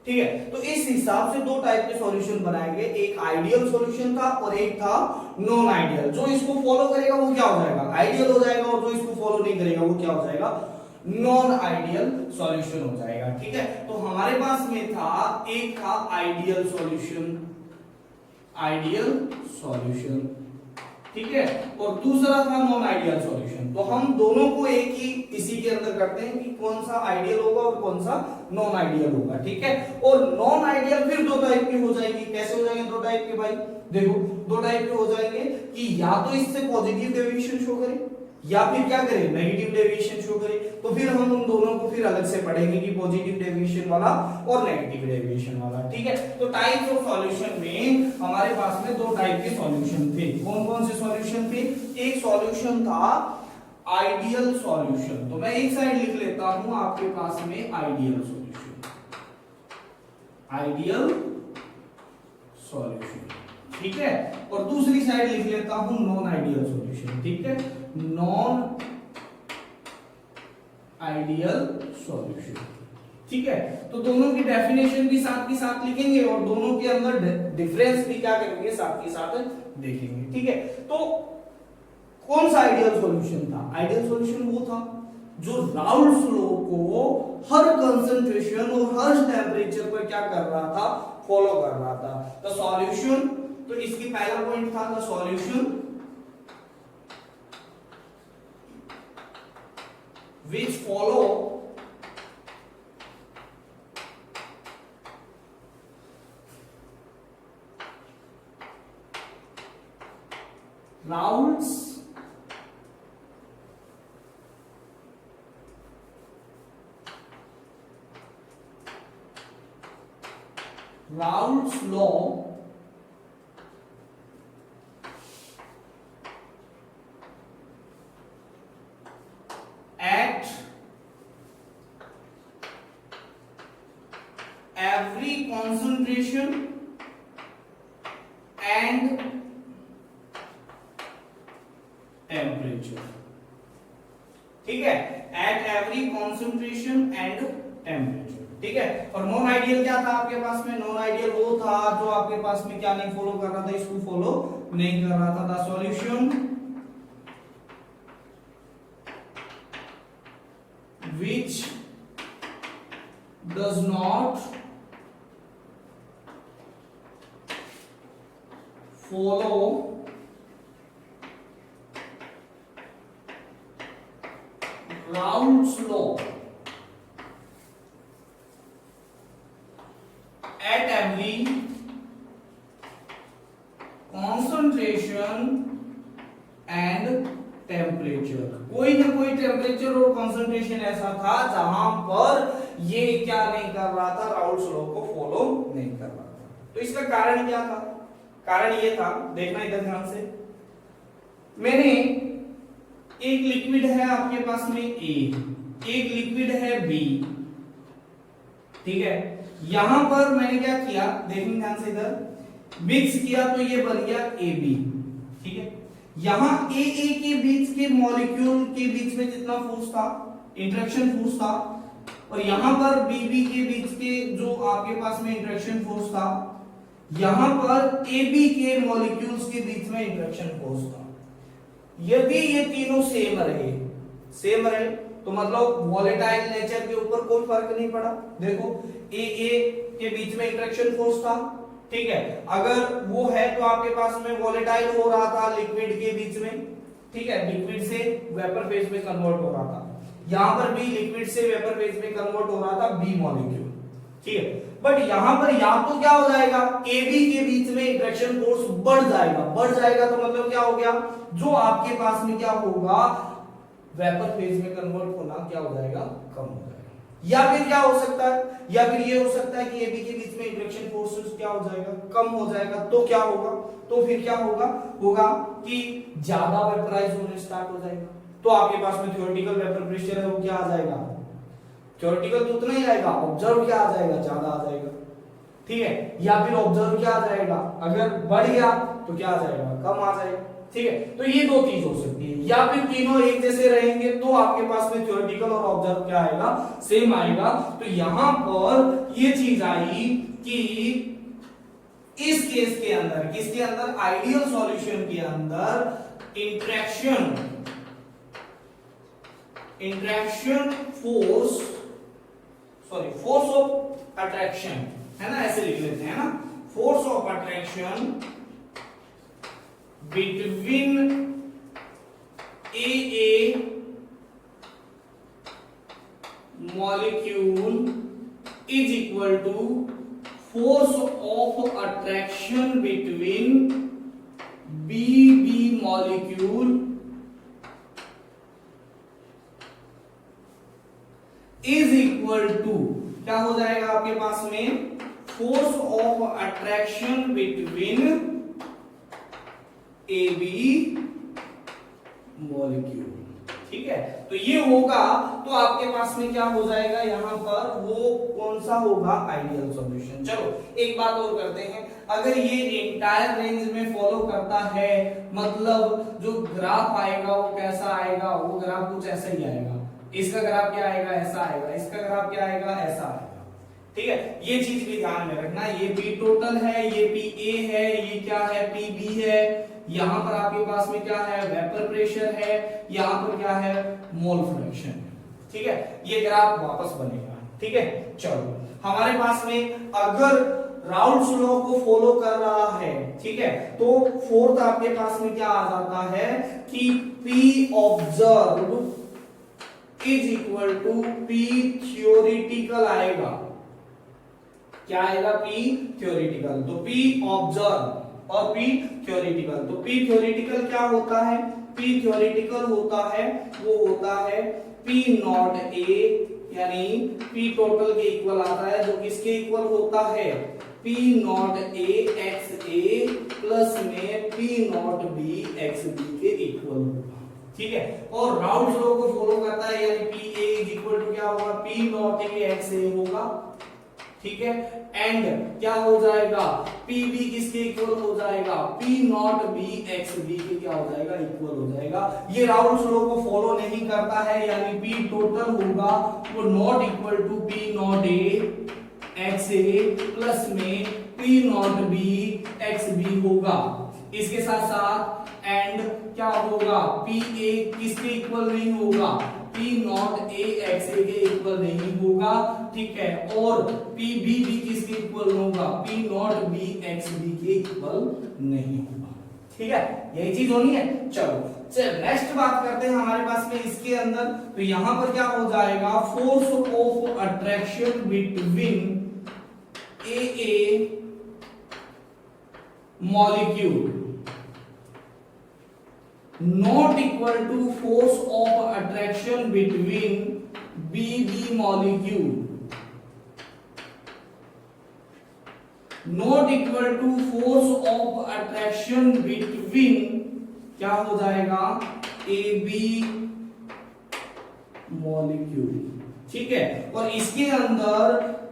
ठीक है, तो इस हिसाब से दो टाइप के सॉल्यूशन बनाए गए, एक आइडियल सॉल्यूशन था और एक था नॉन आइडियल। जो इसको फॉलो करेगा वो क्या हो जाएगा, आइडियल हो जाएगा, और जो इसको फॉलो नहीं करेगा वो क्या हो जाएगा, नॉन आइडियल सॉल्यूशन हो जाएगा। ठीक है, तो हमारे पास में था, एक था आइडियल सॉल्यूशन, आइडियल सॉल्यूशन, ठीक है, और दूसरा था नॉन आइडियल सॉल्यूशन। तो हम दोनों को एक ही इसी के अंदर करते हैं कि कौन सा आइडियल होगा और कौन सा नॉन आइडियल होगा, ठीक है। और नॉन आइडियल फिर दो टाइप की हो जाएगी। कैसे हो जाएंगे दो टाइप के भाई? देखो दो टाइप के हो जाएंगे कि या तो इससे पॉजिटिव डेविएशन शो करे या फिर क्या करे, नेगेटिव डेविएशन शो करे। तो फिर हम उन दोनों को फिर अलग से पढ़ेंगे कि पॉजिटिव डेविएशन वाला और नेगेटिव डेविएशन वाला, ठीक है। तो टाइप्स ऑफ सॉल्यूशन में हमारे पास में दो टाइप के सॉल्यूशन थे। कौन कौन से सॉल्यूशन थे? एक सॉल्यूशन था आइडियल सॉल्यूशन, तो मैं एक साइड लिख लेता हूं आपके पास में आइडियल सॉल्यूशन, आइडियल सॉल्यूशन, ठीक है। और दूसरी साइड लिख लेता हूं नॉन आइडियल सॉल्यूशन, ठीक है, नॉन आइडियल सॉल्यूशन, ठीक है। तो दोनों की डेफिनेशन भी साथ के साथ लिखेंगे और दोनों के अंदर डिफरेंस भी क्या करेंगे, साथ के साथ देखेंगे, ठीक है। तो कौन सा आइडियल सॉल्यूशन था? आइडियल सॉल्यूशन वो था जो राउल्स लॉ को हर कंसंट्रेशन और हर टेम्परेचर पर क्या कर रहा था, फॉलो कर रहा था। द सॉल्यूशन, तो इसकी पहला पॉइंट था the solution which follow Raoult's law at every concentration and temperature, ठीक है, at every concentration and temperature, ठीक है। और नॉन आइडियल क्या था आपके पास में? नॉन आइडियल वो था जो आपके पास में क्या नहीं फॉलो कर रहा था, इसको फॉलो नहीं कर रहा था। The solution which does not follow Raoult's law at every concentration and temperature. कोई ना कोई टेम्परेचर और कंसंट्रेशन ऐसा था जहां पर ये क्या नहीं कर रहा था, राउल्स लॉ को फॉलो नहीं कर रहा था। तो इसका कारण क्या था? कारण ये था, देखना इधर ध्यान से, मैंने एक लिक्विड है आपके पास में ए, एक लिक्विड है बी, ठीक है। यहां पर मैंने क्या किया, देखना ध्यान से, इधर मिक्स किया तो ये बन गया ए बी, ठीक है। यहां ए के बीच के मॉलिक्यूल के बीच में जितना फोर्स था, इंटरेक्शन फोर्स था, और यहां पर बी के बीच के जो आपके पास में इंटरेक्शन फोर्स था, यहां पर ए के मॉलिक्यूल्स के बीच में इंटरेक्शन फोर्स था। यदि ये तीनों सेम रहे तो मतलब वॉलेटाइल नेचर के ऊपर कोई फर्क नहीं पड़ा। देखो ए के बीच में इंटरेक्शन फोर्स था, ठीक है, अगर वो है तो आपके पास में वॉलेटाइल हो रहा था लिक्विड के बीच में, ठीक है, लिक्विड से वेपर फेज में कन्वर्ट हो रहा था। यहां पर भी लिक्विड से वेपर फेज में कन्वर्ट हो रहा था बी मॉलिक्यूल, ठीक है। बट यहां पर या तो क्या हो जाएगा, ए बी के बीच में इंटरेक्शन फोर्स बढ़ जाएगा तो मतलब क्या हो गया, जो आपके पास में क्या होगा, वेपर फेज में कन्वर्ट होना क्या हो जाएगा, कम हो जाएगा। या फिर क्या हो सकता है, या फिर ये हो सकता है कि एबी के बीच में इंटरेक्शन फोर्सेस क्या हो जाएगा, कम हो जाएगा। तो क्या होगा, तो फिर क्या होगा कि ज्यादा वेपराइज होने स्टार्ट हो जाएगा। तो आपके पास में थ्योरेटिकल वेपर प्रेशर है वो क्या आ जाएगा, थ्योरेटिकल तो उतना ही आएगा, ऑब्जर्व क्या आ जाएगा, ज्यादा आ जाएगा, ठीक है। या फिर ऑब्जर्व क्या आ जाएगा, अगर बढ़ गया तो क्या आ जाएगा, कम आ जाएगा, ठीक है। तो ये दो चीज हो सकती है, या फिर तीनों एक जैसे रहेंगे तो आपके पास में थ्योरेटिकल और ऑब्जर्व क्या आएगा, सेम आएगा। तो यहां पर ये चीज आई कि इस केस के अंदर, किसके अंदर, आइडियल सॉल्यूशन के अंदर इंट्रैक्शन फोर्स ऑफ अट्रैक्शन है ना, ऐसे लिख लेते हैं ना, force of attraction between a molecule is equal to force of attraction between B molecule is equal to, क्या हो जाएगा आपके पास में, force of attraction between AB molecule. ठीक है, तो ये होगा, तो आपके पास में क्या हो जाएगा यहां पर, वो कौन सा होगा, आइडियल सॉल्यूशन। चलो एक बात और करते हैं, अगर ये एंटायर रेंज में फॉलो करता है, मतलब जो ग्राफ आएगा वो कैसा आएगा, वो ग्राफ कुछ ऐसा ही आएगा। इसका ग्राफ क्या आएगा, ऐसा आएगा। इसका ग्राफ क्या आएगा, ऐसा आएगा। ठीक है, ये चीज भी ध्यान में रखना। ये पी टोटल है, ये पी ए है, ये क्या है, पी बी है। यहां पर आपके पास में क्या है, वेपर प्रेशर है, यहां पर क्या है, मोल फ्रैक्शन। ठीक है, ये ग्राफ वापस बनेगा। ठीक है, चलो हमारे पास में अगर राउल्ट्स लॉ को फॉलो कर रहा है, ठीक है, तो फोर्थ आपके पास में क्या आ जाता है कि P observe is equal to P theoretical आएगा। क्या आएगा, P थ्योरेटिकल। तो P ऑब्जर्व और P थ्योरेटिकल। तो P थ्योरेटिकल क्या होता है, P थ्योरेटिकल होता है, वो होता है P नॉट A, यानी P टोटल के इक्वल आता है, जो किसके इक्वल होता है, P not A X A plus में P not B X B के इक्वल होगा। ठीक है, और राउल्ट्स लॉ को फॉलो करता है, यानी PA इज इक्वल टू क्या होगा, P not A X A होगा। ठीक है, एंड क्या हो जाएगा, PB किसके इक्वल हो जाएगा, P not B X B के क्या हो जाएगा, इक्वल हो जाएगा। ये राउल्ट्स लॉ को फॉलो नहीं करता है, यानी P टोटल होगा वो not equal to P not A X A plus में P not B X B होगा। इसके साथ साथ एंड क्या होगा, PA किसके इक्वल नहीं होगा, P not A X A के इक्वल नहीं होगा। ठीक है, और PB भी किसके इक्वल होगा, P not B X B के इक्वल नहीं होगा। ठीक है, यही चीज होनी है। चलो नेक्स्ट बात करते हैं हमारे पास में इसके अंदर, तो यहां पर क्या हो जाएगा, force of attraction between A molecule not equal to force of attraction between B molecule, not equal to force of attraction between क्या हो जाएगा, AB molecule। ठीक है, और इसके अंदर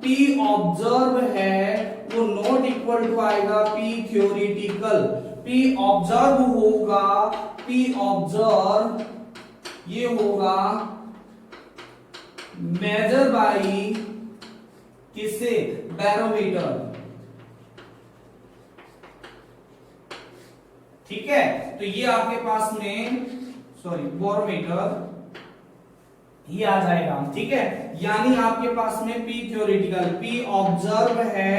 P ऑब्जर्व है, वो नॉट इक्वल टू आएगा P थ्योरेटिकल। P ऑब्जर्व होगा, P ऑब्जर्व ये होगा मेजर बाई किससे, बैरोमीटर। ठीक है, तो ये आपके पास में बोरोमीटर ये आ जाएगा। ठीक है, यानी आपके पास में P थ्योरेटिकल, P ऑब्जर्व है,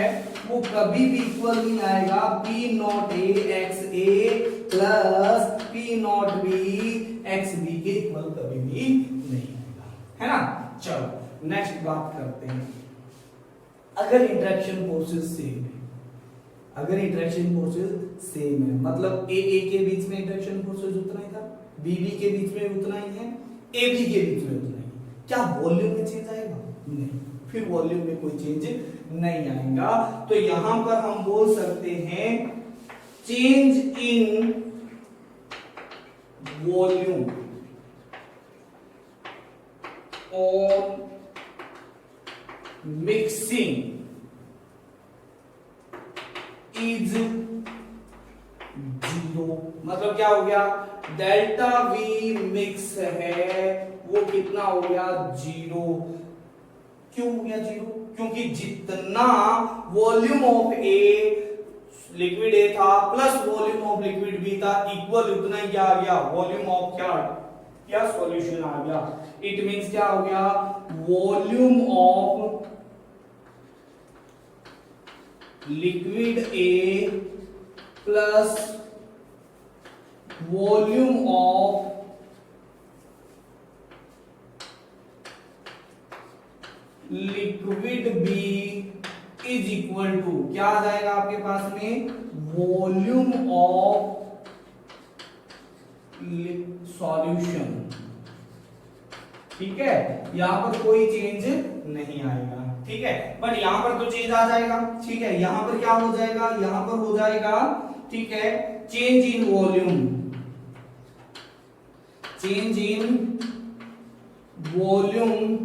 वो कभी भी इक्वल नहीं आएगा P not A X A plus P not B X B के इक्वल कभी भी नहीं आएगा, है ना। चलो नेक्स्ट बात करते हैं, अगर इंटरेक्शन फोर्सेस सेम है, अगर इंटरेक्शन फोर्सेस सेम है, मतलब A के बीच में इंटरेक्शन फोर्सेस उतना ही था, B के बीच में उतना ही है, AB के बीच में उतना ही, क्या वॉल्यूम में चेंज आएगा, नहीं, फिर वॉल्यूम में कोई चेंज नहीं आएगा। तो यहां पर हम बोल सकते हैं change in volume on mixing is 0। मतलब क्या हो गया, डेल्टा V मिक्स है वो कितना हो गया, 0। क्यों हो गया 0, क्योंकि जितना volume of A liquid A था plus volume of liquid B था, इक्वल उतना ही क्या आ गया, वॉल्यूम ऑफ क्या सॉल्यूशन आ गया। इट मींस क्या हो गया, volume of liquid A plus volume of liquid B is equal to, क्या आ जाएगा आपके पास में, वॉल्यूम ऑफ सॉल्यूशन। ठीक है, यहां पर कोई चेंज नहीं आएगा। ठीक है, बट यहां पर तो चेंज आ जाएगा। ठीक है, यहां पर क्या हो जाएगा, यहां पर हो जाएगा, ठीक है, change in volume, change in volume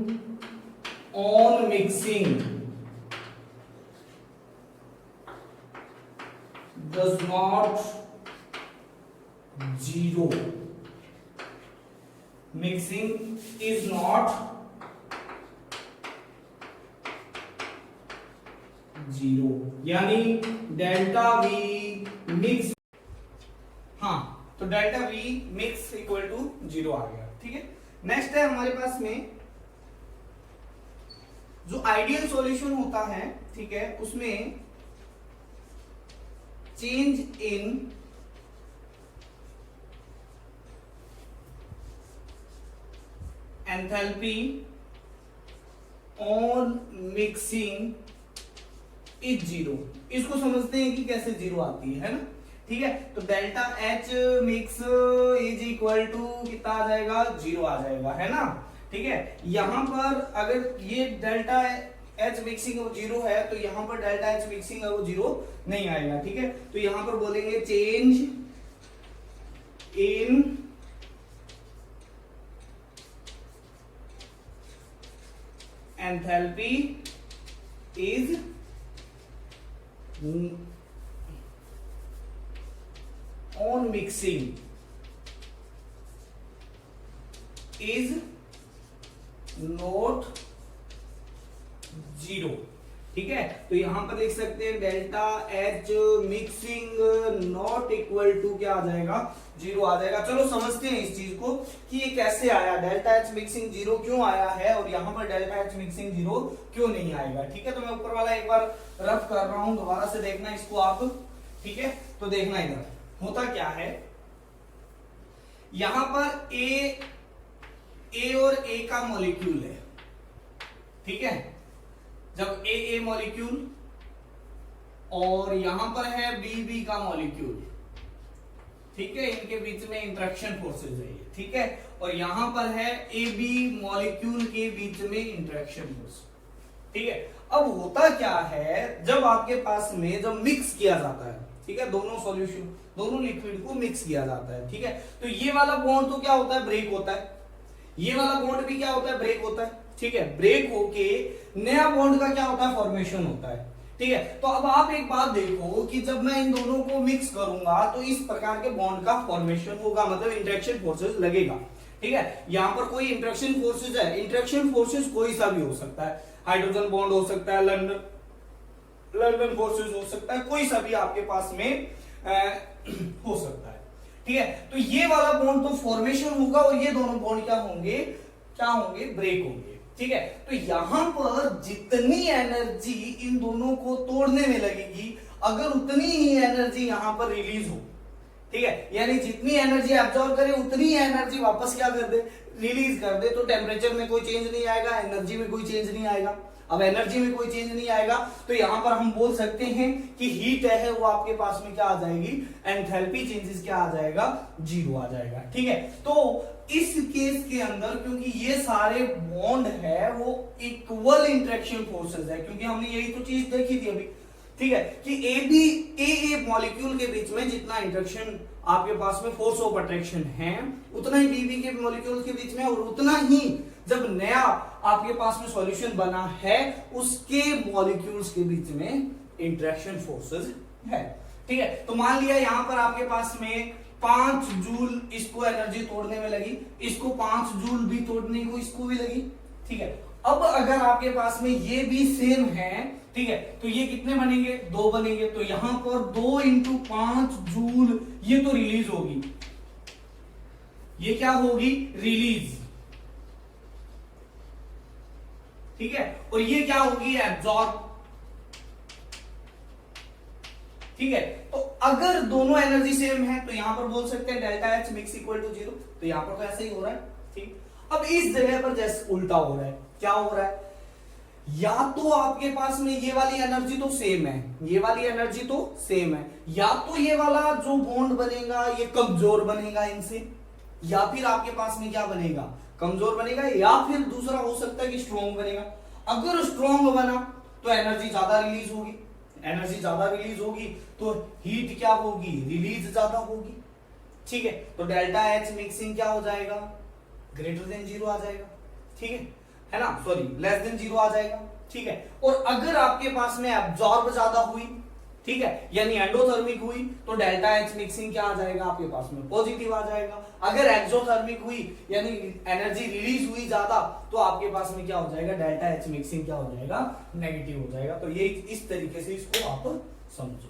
on mixing does not zero, mixing is not zero, यानी डेल्टा वी मिक्स, हाँ, तो delta V mix equal to 0 आ गया। ठीक है, नेक्स्ट है हमारे पास में जो आइडियल सॉल्यूशन होता है, ठीक है, उसमें change in enthalpy on mixing is 0। इसको समझते हैं कि कैसे 0 आती है ना। ठीक है, तो delta H mix is equal to कितना आ जाएगा, 0 आ जाएगा, है ना। ठीक है, यहां पर अगर ये डेल्टा एच मिक्सिंग वो 0 है, तो यहां पर डेल्टा एच मिक्सिंग है वो 0 नहीं आएगा। ठीक है, तो यहां पर बोलेंगे change in enthalpy is on mixing is not 0। ठीक है, तो यहां पर देख सकते हैं delta H mixing not equal to क्या आ जाएगा, 0 आ जाएगा। चलो समझते हैं इस चीज को कि ये कैसे आया, डेल्टा एच मिक्सिंग 0 क्यों आया है और यहां पर डेल्टा एच मिक्सिंग 0 क्यों नहीं आएगा। ठीक है, तो मैं ऊपर वाला एक बार रफ कर रहा हूं, दोबारा से देखना इसको आप। ठीक है, तो देखना इधर होता क्या है, यहां पर ए और ए का मॉलिक्यूल है। ठीक है, जब ए मॉलिक्यूल और यहां पर है बी का मॉलिक्यूल। ठीक है, इनके बीच में इंटरेक्शन फोर्सेस है ये। ठीक है, और यहां पर है ए बी मॉलिक्यूल के बीच में इंटरेक्शन फोर्स। ठीक है, अब होता क्या है, जब आपके पास में जब मिक्स किया जाता है, ठीक है, दोनों सॉल्यूशन दोनों लिक्विड को मिक्स किया जाता है। ठीक है, तो ये वाला बॉन्ड तो क्या होता है, ब्रेक होता है, ये वाला बॉन्ड भी क्या होता है, ब्रेक होता है। ठीक है, ब्रेक होके नया बॉन्ड का क्या होता है, फॉर्मेशन होता है। ठीक है, तो अब आप एक बात देखो कि जब मैं इन दोनों को मिक्स करूंगा तो इस प्रकार के बॉन्ड का फॉर्मेशन होगा, मतलब इंटरेक्शन फोर्सेस लगेगा। ठीक है, यहां पर कोई इंटरेक्शन फोर्सेस है, इंटरेक्शन फोर्सेस कोई सा भी हो सकता है, हाइड्रोजन बॉन्ड हो सकता है, लंदन फोर्सेस हो सकता है, कोई सा भी आपके पास में हो सकता है। ठीक है, तो ये वाला बॉन्ड तो फॉर्मेशन होगा और ये दोनों बॉन्ड क्या होंगे, ब्रेक होंगे। ठीक है, तो यहां पर जितनी एनर्जी इन दोनों को तोड़ने में लगेगी, अगर उतनी ही एनर्जी यहां पर रिलीज हो। ठीक है, यानी जितनी एनर्जी एब्जॉर्ब करे उतनी एनर्जी वापस क्या कर दे, रिलीज कर दे, तो टेम्परेचर में कोई चेंज नहीं आएगा, एनर्जी में कोई चेंज नहीं आएगा। अब एनर्जी में कोई चेंज नहीं आएगा तो यहां पर हम बोल सकते हैं कि हीट है वो आपके पास में क्या आ जाएगी, एंथैल्पी चेंजेस क्या आ जाएगा, 0 आ जाएगा। ठीक है, तो इस केस के अंदर क्योंकि ये सारे बॉन्ड है वो इक्वल इंटरेक्शन फोर्सेस है, क्योंकि हमने यही तो चीज देखी थी अभी। ठीक है, कि ए मॉलिक्यूल के बीच में जितना इंटरेक्शन आपके पास में फोर्स ऑफ अट्रैक्शन है उतना ही बी के मॉलिक्यूल के बीच में, और उतना ही जब नया आपके पास में सॉल्यूशन बना है उसके मॉलिक्यूल्स के बीच में इंटरेक्शन फोर्सेस है। ठीक है, तो मान लिया यहां पर आपके पास में 5 जूल इसको एनर्जी तोड़ने में लगी, इसको 5 जूल भी तोड़ने को इसको भी लगी। ठीक है, अब अगर आपके पास में ये भी सेम है, ठीक है, तो ये कितने बनेंगे, 2 बनेंगे, तो यहां पर 2 × 5 जूल ये तो रिलीज होगी, ये क्या होगी, रिलीज। ठीक है, और ये क्या होगी, एब्जॉर्ब। ठीक है। तो अगर दोनों एनर्जी सेम है तो यहां पर बोल सकते हैं delta H mix equal to 0, तो यहां पर तो ऐसे ही हो रहा है। ठीक, अब इस जगह पर जैसे उल्टा हो रहा है, क्या हो रहा है, या तो आपके पास में ये वाली एनर्जी तो सेम है, ये वाली एनर्जी तो सेम है, या तो ये वाला जो बॉन्ड बनेगा ये कमजोर बनेगा इनसे, या फिर आपके पास में क्या बनेगा, कमजोर बनेगा, या फिर दूसरा हो सकता है कि स्ट्रॉन्ग बनेगा। अगर स्ट्रॉन्ग बना तो एनर्जी ज्यादा रिलीज होगी, एनर्जी ज्यादा रिलीज होगी तो हीट क्या होगी, रिलीज ज्यादा होगी। ठीक है, तो डेल्टा एच मिक्सिंग क्या हो जाएगा, ग्रेटर देन 0 आ जाएगा। ठीक है ना, सॉरी लेस देन 0 आ जाएगा। ठीक है, और अगर आपके पास में एब्जॉर्ब ज्यादा हुई, ठीक है, यानी एंडोथर्मिक हुई, तो डेल्टा एच मिक्सिंग क्या आ जाएगा आपके पास में, पॉजिटिव आ जाएगा। अगर एक्सोथर्मिक हुई यानी एनर्जी रिलीज हुई ज्यादा, तो आपके पास में क्या हो जाएगा, डेल्टा एच मिक्सिंग क्या हो जाएगा, नेगेटिव हो जाएगा। तो ये इस तरीके से इसको आप समझो।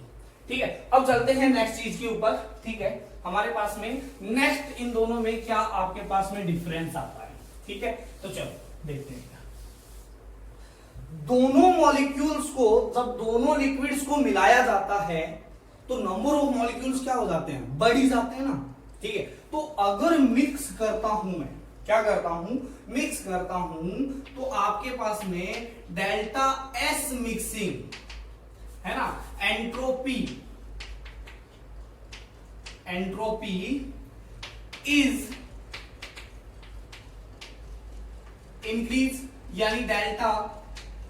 ठीक है, अब चलते हैं नेक्स्ट चीज के ऊपर। ठीक है, हमारे पास में नेक्स्ट इन दोनों में क्या आपके पास में डिफरेंस आता है। ठीक है, तो चलो देखते हैं। दोनों मॉलिक्यूल्स को, जब दोनों लिक्विड्स को मिलाया जाता है तो नंबर ऑफ मॉलिक्यूल्स क्या हो जाते हैं, बढ़ ही जाते हैं ना। ठीक है, तो अगर मिक्स करता हूं मैं, क्या करता हूं, मिक्स करता हूं, तो आपके पास में डेल्टा एस मिक्सिंग है ना, एंट्रोपी, एंट्रोपी इज इंक्रीज, यानी delta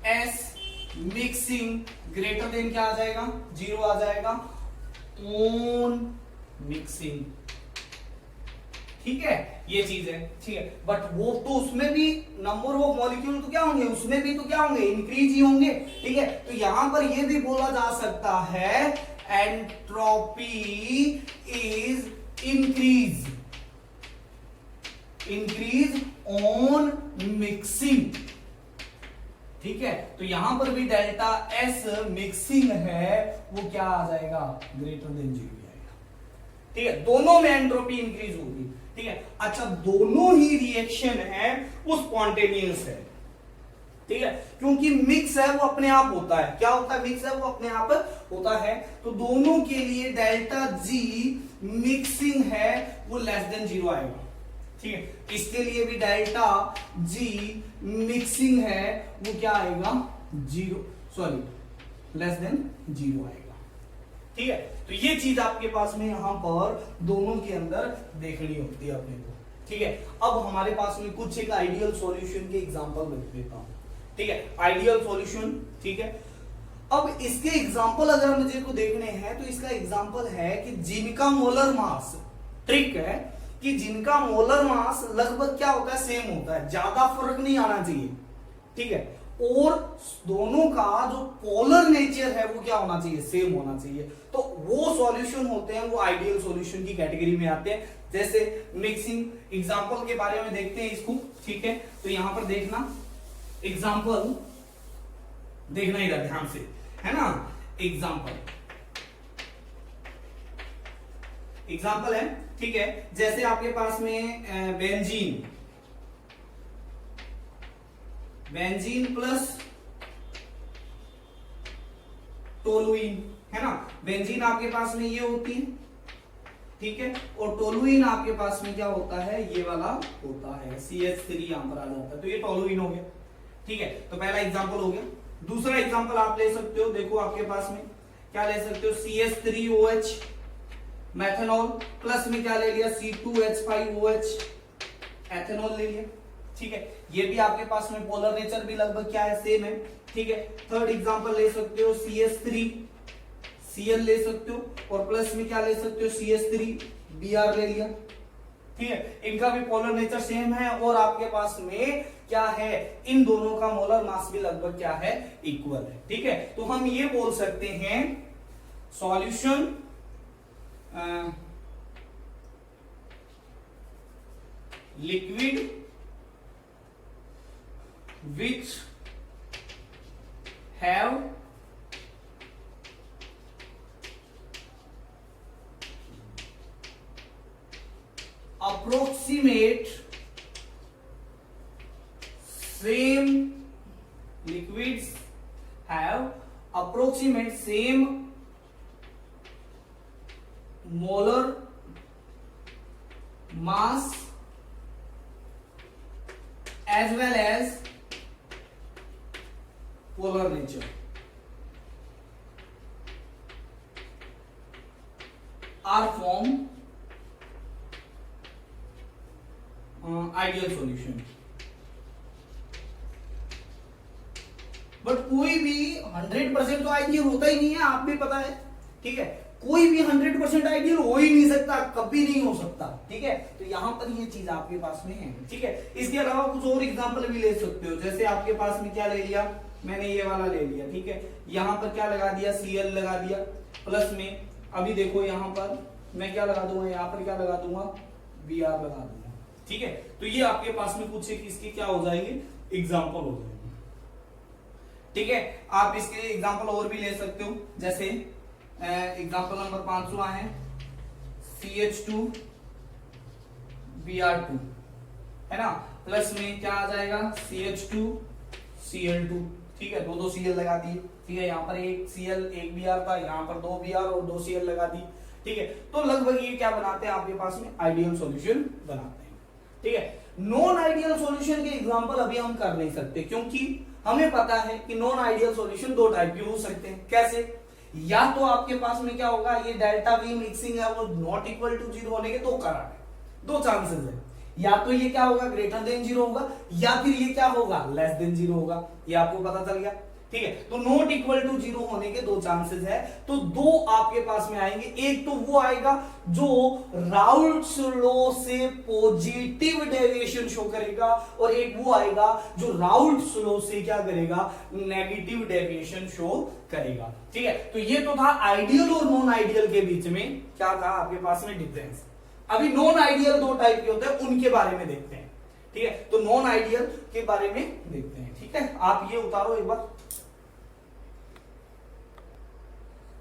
S mixing greater than क्या आ जाएगा, 0 आ जाएगा ऑन मिक्सिंग। ठीक है, ये चीज है। ठीक है, बट वो तो उसमें भी नंबर ऑफ मॉलिक्यूल तो क्या होंगे, उसमें भी तो क्या होंगे, इंक्रीज ही होंगे। ठीक है, तो यहां पर ये भी बोला जा सकता है entropy is increase, increase on mixing. ठीक है, तो यहां पर भी डेल्टा एस मिक्सिंग है वो क्या आ जाएगा, ग्रेटर देन 0 आएगा। ठीक है, दोनों में एंट्रोपी इंक्रीज होगी। ठीक है, अच्छा दोनों ही रिएक्शन है वो स्पॉन्टेनियस है। ठीक है, क्योंकि मिक्स है वो अपने आप होता है, क्या होता है, मिक्स है वो अपने आप होता है। तो दोनों के लिए डेल्टा जी मिक्सिंग है वो लेस देन 0 आएगा। ठीक है, इसके लिए भी डेल्टा जी मिक्सिंग है वो क्या आएगा, 0, सॉरी लेस देन 0 आएगा। ठीक है, तो ये चीज आपके पास में यहां पर दोनों के अंदर देखनी होती है अपने को। ठीक है, अब हमारे पास में कुछ एक आइडियल सॉल्यूशन के एग्जांपल रख देता हूं। ठीक है, आइडियल सॉल्यूशन। ठीक है, अब इसके एग्जांपल अगर मुझे को देखने हैं तो इसका एग्जांपल है कि जिनका मोलर मास, ट्रिक है कि जिनका मोलर मास लगभग क्या होता है, सेम होता है, ज्यादा फर्क नहीं आना चाहिए। ठीक है, और दोनों का जो पोलर नेचर है वो क्या होना चाहिए, सेम होना चाहिए। तो वो सॉल्यूशन होते हैं वो आइडियल सॉल्यूशन की कैटेगरी में आते हैं। जैसे मिक्सिंग एग्जांपल के बारे में देखते हैं इसको। ठीक है, तो यहां पर देखना, एग्जांपल देखना इधर ध्यान से, है ना। एग्जांपल, एग्जांपल है। ठीक है, जैसे आपके पास में बेंजीन, बेंजीन प्लस टोलुइन, है ना। बेंजीन आपके पास में ये होती है, ठीक है, और टोलुइन आपके पास में क्या होता है, ये वाला होता है, CH3 यहां पर आ जाता है, तो ये टोलुइन हो गया। ठीक है, तो पहला एग्जांपल हो गया। दूसरा एग्जांपल आप ले सकते हो, देखो आपके पास में क्या ले सकते हो, CH3OH मेथनॉल प्लस में क्या ले लिया, C2H5OH एथेनॉल ले लिया। ठीक है, ये भी आपके पास में पोलर नेचर भी लगभग क्या है, सेम है। ठीक है, थर्ड एग्जांपल ले सकते हो CH3Cl ले सकते हो, और प्लस में क्या ले सकते हो, CH3Br ले लिया। ठीक है, इनका भी पोलर नेचर सेम है, और आपके पास में क्या है, इन दोनों का मोलर मास भी लगभग क्या है, इक्वल है। ठीक है, तो हम ये बोल सकते हैं solution liquid which have approximate same liquids have approximate same molar mass as well as polar nature are form ideal solution. But कोई भी 100% तो आइडियल होता ही नहीं है, आप भी पता है, ठीक है। कोई भी 100% आइडियल हो ही नहीं सकता, कभी नहीं हो सकता, ठीक है। तो यहां पर ये चीज आपके पास में है, ठीक है। इसके अलावा कुछ और एग्जांपल भी ले सकते हो, जैसे आपके पास में क्या ले लिया, मैंने ये वाला ले लिया, ठीक है। यहां पर क्या लगा दिया, Cl लगा दिया, प्लस में अभी देखो यहां पर मैं क्या लगा दूंगा, यहां पर क्या लगा दूंगा, Br लगा दूंगा, ठीक है। तो ये आपके पास में कुछ इसके क्या हो जाएंगे, एग्जाम्पल हो जाएंगे, ठीक है। आप इसके एग्जाम्पल और भी ले सकते हो, जैसे एग्जाम्पल नंबर 5वां है CH2 Br2, है ना, प्लस में क्या आ जाएगा CH2 Cl2, ठीक है। दो Cl लगा दिए, ठीक है। यहाँ पर एक Cl एक Br था, यहाँ पर 2 Br और 2 Cl लगा दी, ठीक है। तो लगभग ये क्या बनाते हैं आपके पास में, आइडियल सॉल्यूशन बनाते हैं, ठीक है। नॉन आइडियल सॉल्यूशन के एग्जांपल अभी हम कर नहीं सकते, क्योंकि हमें पता है कि नॉन आइडियल सॉल्यूशन दो टाइप के हो सकते हैं। कैसे, या तो आपके पास में क्या होगा, ये डेल्टा वी मिक्सिंग है वो नॉट इक्वल टू 0 होने के दो कारण है, दो चांसेस है। या तो ये क्या होगा, ग्रेटर देन 0 होगा, या फिर ये क्या होगा, लेस देन 0 होगा। ये आपको पता चल गया, ठीक है। तो नॉट इक्वल टू 0 होने के दो चांसेस है, तो दो आपके पास में आएंगे। एक तो वो आएगा जो राउल्ट्स लॉ से पॉजिटिव डेविएशन शो करेगा, और एक वो आएगा जो राउल्ट्स लॉ से क्या करेगा, नेगेटिव डेविएशन शो करेगा, ठीक है। तो ये तो था आइडियल और नॉन आइडियल के बीच में क्या था आपके पास में डिफरेंस। अभी नॉन आइडियल दो टाइप के होते हैं, उनके बारे में देखते हैं, ठीक है। तो नॉन आइडियल के बारे में देखते हैं, ठीक है। आप ये उतारो एक बार,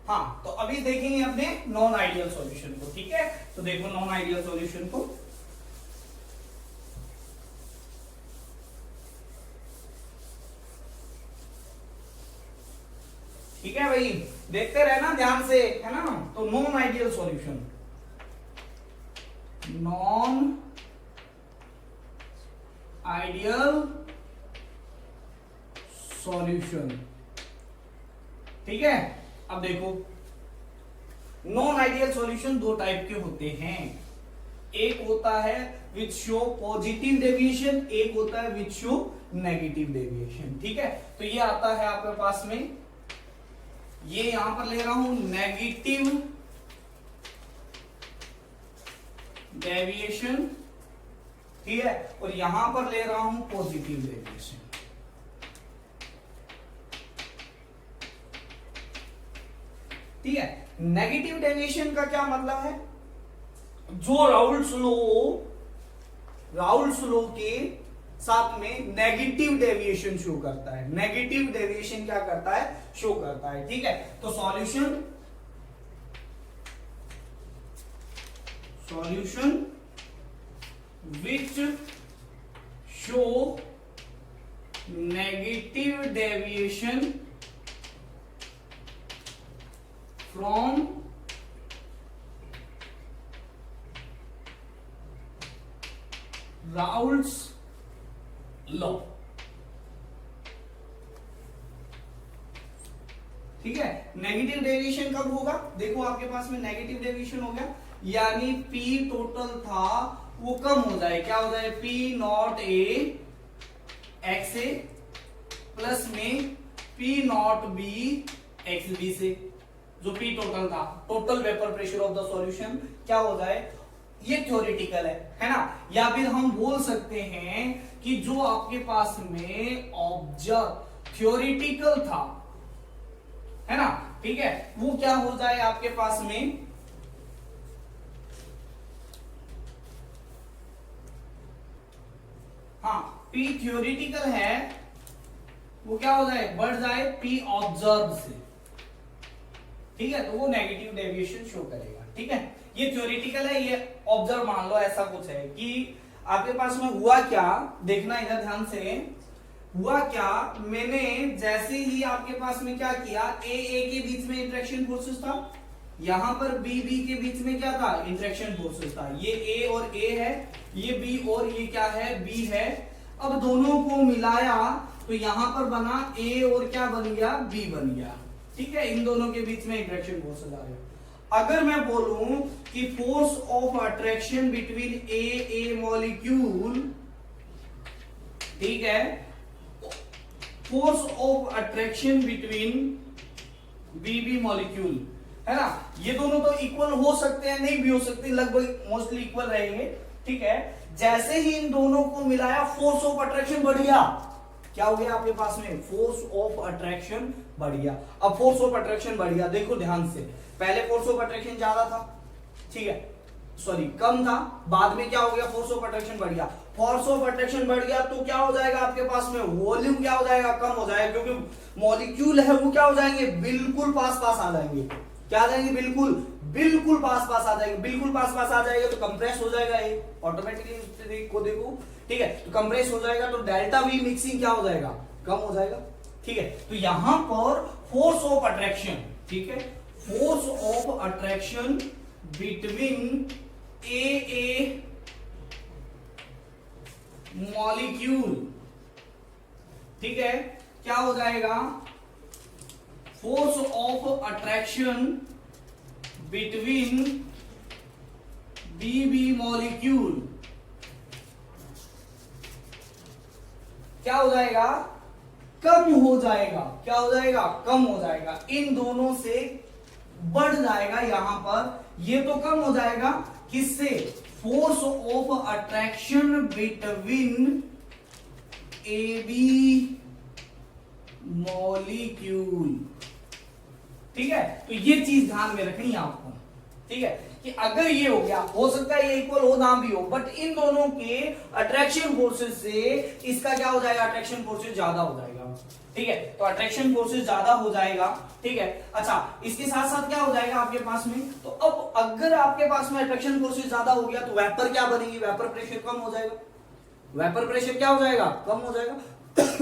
हाँ। तो अभी देखेंगे अपने नॉन आइडियल सॉल्यूशन को, ठीक है। तो देखो नॉन आइडियल सॉल्यूशन को, ठीक है भाई, देखते रहना ध्यान से, है ना। तो non ideal solution, non ideal solution, ठीक है। अब देखो नॉन आइडियल सॉल्यूशन दो टाइप के होते हैं, एक होता है विच शो पॉजिटिव डेविएशन, एक होता है विच शो नेगेटिव डेविएशन, ठीक है। तो ये आता है आपके पास में, ये यहां पर ले रहा हूं नेगेटिव डेविएशन, ठीक है, और यहां पर ले रहा हूं पॉजिटिव डेविएशन, ठीक है। नेगेटिव डेविएशन का क्या मतलब है, जो राउल्ट्स लॉ के साथ में नेगेटिव डेविएशन शो करता है, नेगेटिव डेविएशन क्या करता है, शो करता है, ठीक है। तो solution which show negative deviation from Raoult's law, ठीक है। नेगेटिव डेविएशन कब होगा, देखो आपके पास में नेगेटिव डेविएशन हो गया, यानी P टोटल था वो कम हो जाए, क्या हो जाए, P nought A X A plus में P nought B X B से, जो P टोटल था, total vapour pressure of the solution क्या हो जाए, ये थ्योरेटिकल है ना। या फिर हम बोल सकते हैं कि जो आपके पास में ऑब्जर्व थ्योरेटिकल था, है ना, ठीक है, वो क्या हो जाए आपके पास में, हाँ, P थ्योरेटिकल है, वो क्या हो जाए, बढ़ जाए P ऑब्जर्व से, ठीक है। तो वो नेगेटिव डेविएशन शो करेगा, ठीक है। ये थ्योरेटिकल है, ये ऑब्जर्व मान लो, ऐसा कुछ है कि आपके पास में हुआ क्या, देखना इधर ध्यान से, हुआ क्या, मैंने जैसे ही आपके पास में क्या किया, ए के बीच में इंटरेक्शन फोर्सेस था, यहां पर बी बी के बीच में क्या था, इंटरेक्शन फोर्सेस था। ये ए और ए है, ये बी और ये क्या है, बी है। अब दोनों को मिलाया तो यहां पर बना ए और क्या बन गया, बी बन गया। ठीक है, इन दोनों के बीच में इंटरेक्शन फोर्सेस आ गए। अगर मैं बोलूं कि force of attraction between A molecule, ठीक है, force of attraction between B molecule, है ना, ये दोनों तो इक्वल हो सकते हैं, नहीं भी हो सकते, लगभग मोस्टली इक्वल रहेंगे। ठीक है, जैसे ही इन दोनों को मिलाया फोर्स ऑफ अट्रैक्शन बढ़ गया। क्या हो गया आपके पास में, फोर्स ऑफ अट्रैक्शन बढ़ गया। अब फोर्स ऑफ अट्रैक्शन बढ़ गया, देखो ध्यान से, पहले फोर्स ऑफ अट्रैक्शन ज्यादा था, ठीक है, सॉरी कम था, बाद में क्या हो गया, फोर्स ऑफ अट्रैक्शन बढ़ गया। फोर्स ऑफ अट्रैक्शन बढ़ गया तो क्या हो जाएगा आपके पास में, वॉल्यूम क्या हो जाएगा, कम हो जाएगा, क्योंकि मॉलिक्यूल है वो क्या हो जाएंगे, बिल्कुल पास पास आ जाएंगे। क्या आ जाएंगे, बिल्कुल पास पास आ जाएंगे। बिल्कुल पास पास आ जाएगा तो कंप्रेस हो जाएगा ये ऑटोमेटिकली, को देखो, ठीक है, तो कंप्रेस हो जाएगा तो डेल्टा वी मिक्सिंग क्या हो जाएगा, कम हो जाएगा। ठीक है, तो यहां पर फोर्स ऑफ अट्रैक्शन, ठीक है, force of attraction between A molecule, ठीक है, क्या हो जाएगा, force of attraction between B molecule क्या हो जाएगा, कम हो जाएगा। क्या हो जाएगा, कम हो जाएगा, इन दोनों से बढ़ जाएगा। यहां पर ये तो कम हो जाएगा, किससे, force of attraction between A B molecule. ठीक है, तो ये चीज ध्यान में रखनी है आपको। ठीक है, कि अगर ये हो गया, हो सकता है ये इक्वल हो ना भी हो, बट इन दोनों के अट्रैक्शन फोर्सेस से इसका क्या हो जाएगा, अट्रैक्शन फोर्सेस ज्यादा हो जाएगा। ठीक है, तो अट्रैक्शन फोर्सेस ज्यादा हो जाएगा। ठीक है, अच्छा, इसके साथ साथ क्या हो जाएगा आपके पास में, तो अब अगर आपके पास में अट्रैक्शन फोर्सेस ज्यादा हो गया तो वेपर क्या बनेगी, वेपर प्रेशर कम हो जाएगा। वेपर प्रेशर क्या हो जाएगा, कम हो जाएगा।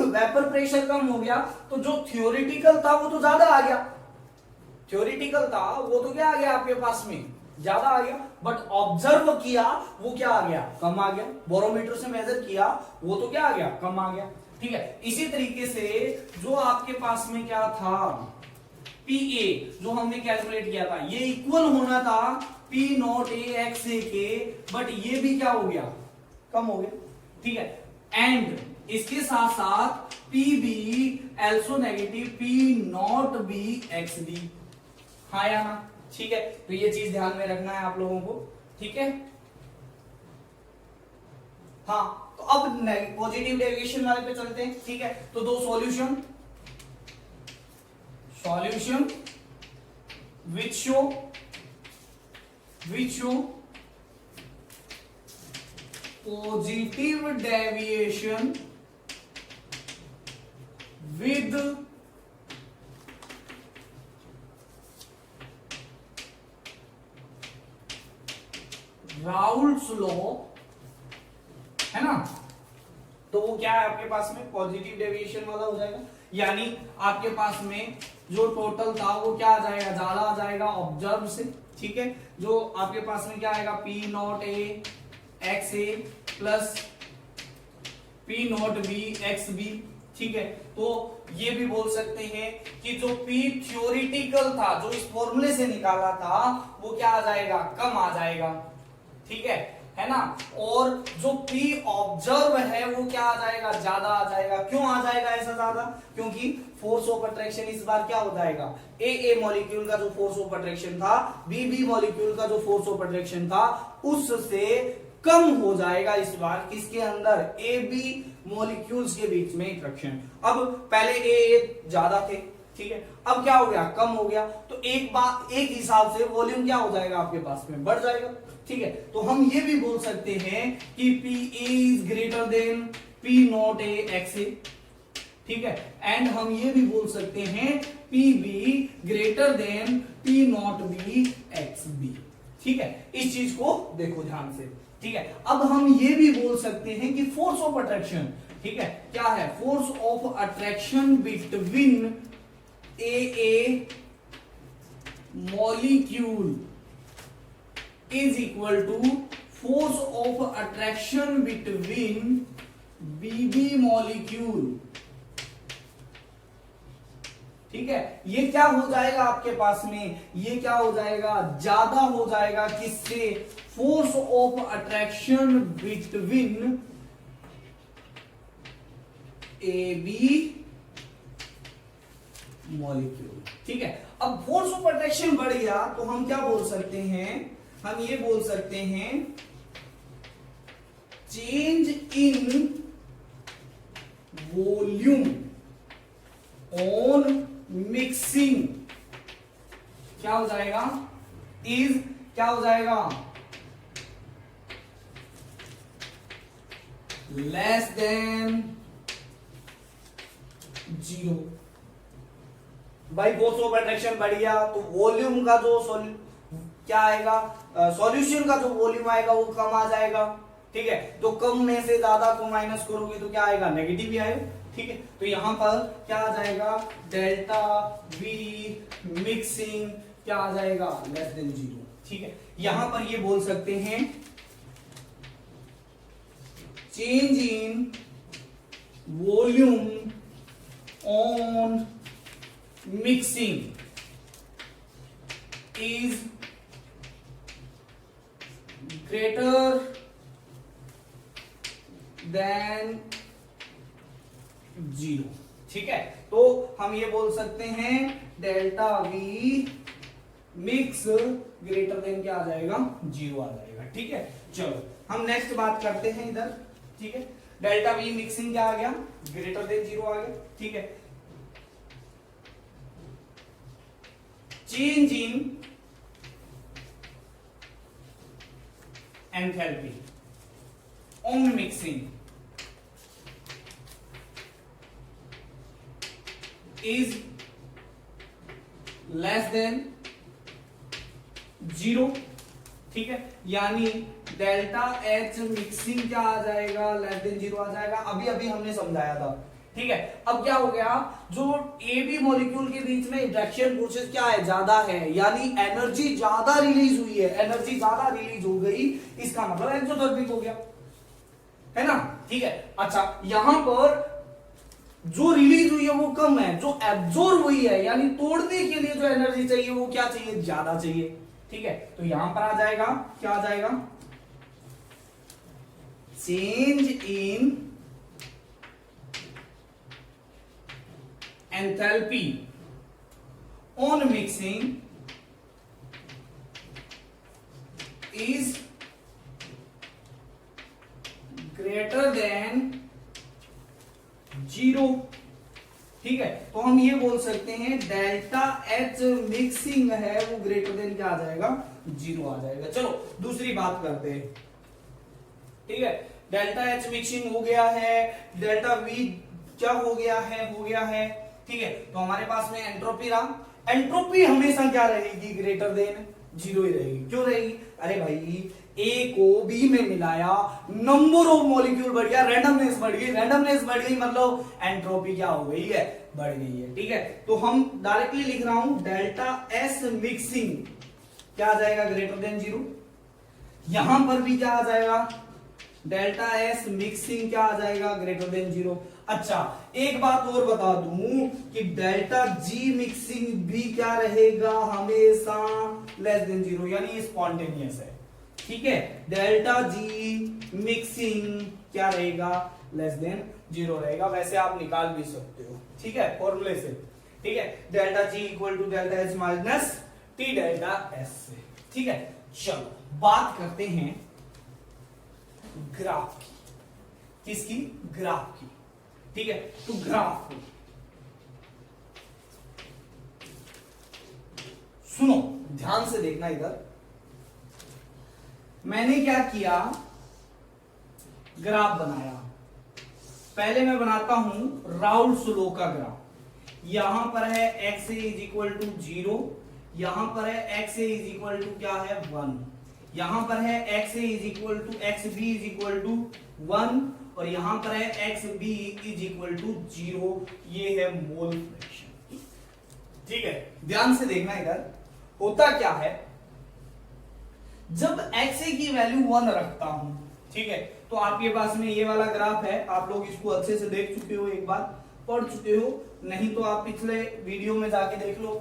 वेपर प्रेशर कम हो गया तो जो थियोरिटिकल था वो तो ज्यादा आ गया, थियोरिटिकल था वो तो क्या आ गया आपके पास में, ज्यादा आ गया, बट ऑब्जर्व किया वो क्या आ गया, कम आ गया। बोरोमीटर से मेजर किया वो तो क्या आ गया, कम आ गया। ठीक है, इसी तरीके से जो आपके पास में क्या था, पीए जो हमने कैलकुलेट किया था, ये इक्वल होना था P not A X A के, बट ये भी क्या हो गया, कम हो गया। ठीक है, एंड इसके साथ साथ P B also negative P not B X D, हाँ या ना। ठीक है, तो ये चीज ध्यान में रखना है आप लोगों को। ठीक है, हाँ, तो अब पॉजिटिव डेविएशन वाले पे चलते हैं। ठीक है, तो दो solution which show positive deviation with Raoult's law, है ना, तो वो क्या है आपके पास में, पॉजिटिव डेविएशन वाला हो जाएगा। यानी आपके पास में जो टोटल था वो क्या आ जाएगा, ज्यादा आ जाएगा ऑब्जर्व से। ठीक है, जो आपके पास में क्या आएगा, P not A X A plus P not B X B. ठीक है, तो ये भी बोल सकते हैं कि जो P थ्योरिटिकल था, जो इस फॉर्मूले से निकाला था, वो क्या आ जाएगा, कम आ जाएगा। ठीक है ना, और जो P ऑब्जर्व है वो क्या आ जाएगा, ज्यादा आ जाएगा। क्यों आ जाएगा ऐसा ज्यादा, क्योंकि फोर्स ऑफ अट्रैक्शन इस बार क्या हो जाएगा, ए मॉलिक्यूल का जो फोर्स ऑफ अट्रैक्शन था, बी मॉलिक्यूल का जो फोर्स ऑफ अट्रैक्शन था, उससे कम हो जाएगा इस बार, किसके अंदर, ए बी मॉलिक्यूल्स के बीच में इंटरेक्शन। अब पहले ए ज्यादा थे, ठीक है, अब क्या हो गया, कम हो गया, तो एक हिसाब से वॉल्यूम क्या हो जाएगा आपके पास में, बढ़ जाएगा। ठीक है, तो हम ये भी बोल सकते हैं कि P A is greater than P not A X A. ठीक है, एंड हम ये भी बोल सकते हैं P B greater than P not B X B. ठीक है, इस चीज को देखो ध्यान से। ठीक है, अब हम ये भी बोल सकते हैं कि फोर्स ऑफ अट्रैक्शन, ठीक है, क्या है, force of attraction between A molecule molecule is equal to force of attraction between BB molecule। ठीक है, ये क्या हो जाएगा आपके पास में, ये क्या हो जाएगा, ज्यादा हो जाएगा किससे, force of attraction between AB molecule. ठीक है, अब फोर्स ऑफ अट्रैक्शन बढ़ गया तो हम क्या बोल सकते हैं, हम ये बोल सकते हैं change in volume on mixing क्या हो जाएगा, इज क्या हो जाएगा, लेस देन 0। भाई फोर्स ऑफ अट्रैक्शन बढ़ गया तो वॉल्यूम का जो क्या आएगा, सॉल्यूशन का जो वॉल्यूम आएगा वो कम आ जाएगा। ठीक है, तो कम में से ज्यादा को माइनस करोगे तो क्या आएगा, नेगेटिव ही आएगा। ठीक है, तो यहां पर क्या आ जाएगा, डेल्टा वी मिक्सिंग क्या आ जाएगा, लेस देन 0। ठीक है, यहां पर ये बोल सकते हैं change in volume on mixing is greater then 0। ठीक है, तो हम ये बोल सकते हैं delta V mix greater than क्या आ जाएगा, 0 आ जाएगा। ठीक है, चलो हम नेक्स्ट बात करते हैं इधर। ठीक है, डेल्टा वी मिक्सिंग क्या आ गया, ग्रेटर देन 0 आ गया। ठीक है, change in enthalpy on mixing is less than 0। ठीक है, यानी डेल्टा एच मिक्सिंग क्या आ जाएगा, लेस देन 0 आ जाएगा। अभी अभी हमने समझाया था। ठीक है, अब क्या हो गया, जो ए बी मॉलिक्यूल के बीच में इंटरेक्शन फोर्सेस क्या है, ज्यादा है, यानी एनर्जी ज्यादा रिलीज हुई है, एनर्जी ज्यादा रिलीज हो गई, इसका मतलब एक्सोथर्मिक हो गया, है ना। ठीक है, अच्छा यहां पर जो रिलीज हुई है वो कम है, जो एब्जॉर्ब हुई है यानी तोड़ने के लिए जो एनर्जी चाहिए वो क्या चाहिए, ज्यादा चाहिए। ठीक है, तो यहां पर आ जाएगा क्या आ जाएगा, change in enthalpy on mixing is greater then 0। ठीक है, तो हम ये बोल सकते हैं डेल्टा एच मिक्सिंग है वो ग्रेटर देन क्या आ जाएगा, 0 आ जाएगा। चलो दूसरी बात करते हैं। ठीक है, डेल्टा एच मिक्सिंग हो गया है, डेल्टा वी क्या हो गया है। ठीक है, तो हमारे पास में एंट्रोपी रहा, एंट्रोपी हमेशा क्या रहेगी, ग्रेटर देन 0 ही रहेगी। क्यों रहेगी, अरे भाई ए को बी में मिलाया, नंबर ऑफ मॉलिक्यूल बढ़ गया, रैंडमनेस बढ़ गई मतलब एंट्रोपी क्या हो गई है, बढ़ गई है। ठीक है, तो हम डायरेक्टली लिख रहा हूं डेल्टा एस मिक्सिंग क्या आ जाएगा, ग्रेटर देन 0। यहां पर भी क्या आ जाएगा, डेल्टा एस मिक्सिंग क्या आ जाएगा, ग्रेटर देन 0। अच्छा एक बात और बता दूं कि डेल्टा जी मिक्सिंग भी क्या रहेगा, हमेशा लेस देन 0, यानी स्पॉन्टेनियस है। ठीक है, डेल्टा जी मिक्सिंग क्या रहेगा, लेस देन 0 रहेगा। वैसे आप निकाल भी सकते हो, ठीक है, फॉर्मूले से। ठीक है, delta G equal to delta H minus T delta S से। ठीक है, चलो बात करते हैं ग्राफ की, किसकी, ग्राफ की। ठीक है, तो ग्राफ सुनो ध्यान से देखना, इधर मैंने क्या किया, ग्राफ बनाया। पहले मैं बनाता हूं राउल-सुलो का ग्राफ। यहां पर है x इज इक्वल टू 0, यहां पर है x इज इक्वल टू क्या है 1, यहां पर है x is equal to x b is equal to 1 और यहां पर है x b is equal to 0। ये है मोल फ्रैक्शन। ठीक है, ध्यान से देखना इधर। होता क्या है, जब XA की वैल्यू 1 रखता हूं, ठीक है, तो आपके पास में ये वाला ग्राफ है, आप लोग इसको अच्छे से देख चुके हो, एक बार पढ़ चुके हो, नहीं तो आप पिछले वीडियो में जाके देख लो,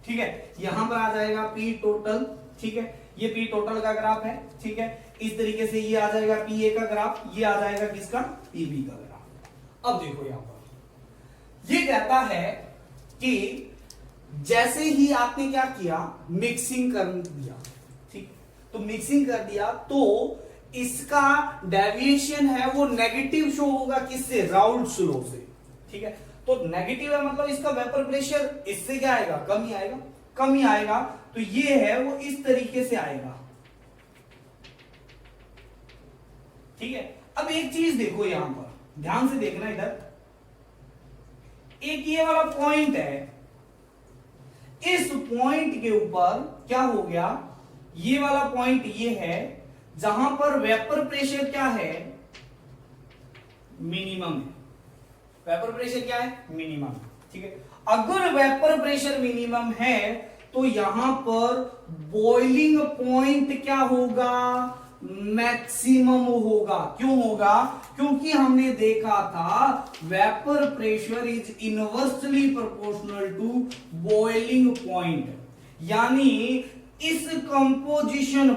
ठीक है। यहां पर आ जाएगा P टोटल, ठीक है, ये P टोटल का ग्राफ है, ठीक है। इस तरीके से ये आ जाएगा PA का ग्राफ, ये आ जाएगा किसका, PB का ग्राफ। अब देखो यहां पर ये कहता है कि जैसे ही आपने क्या किया, मिक्सिंग कर दिया, ठीक, तो मिक्सिंग कर दिया तो इसका डेविएशन है वो नेगेटिव शो होगा, किससे, राउल्ट्स लॉ से, ठीक है। तो नेगेटिव है मतलब इसका वेपर प्रेशर इससे क्या आएगा, कम ही आएगा, कम ही आएगा। तो ये है वो इस तरीके से आएगा, ठीक है। अब एक चीज देखो यहां पर, ध्यान से देखना, इधर एक ये वाला पॉइंट है, इस पॉइंट के ऊपर क्या हो गया, ये वाला पॉइंट ये है जहां पर वेपर प्रेशर क्या है, मिनिमम है। वेपर प्रेशर क्या है, मिनिमम, ठीक है। अगर वेपर प्रेशर मिनिमम है तो यहां पर बॉइलिंग पॉइंट क्या होगा, मैक्सिमम होगा। क्यों होगा, क्योंकि हमने देखा था vapour pressure is inversely proportional to boiling point, यानी इस कंपोजिशन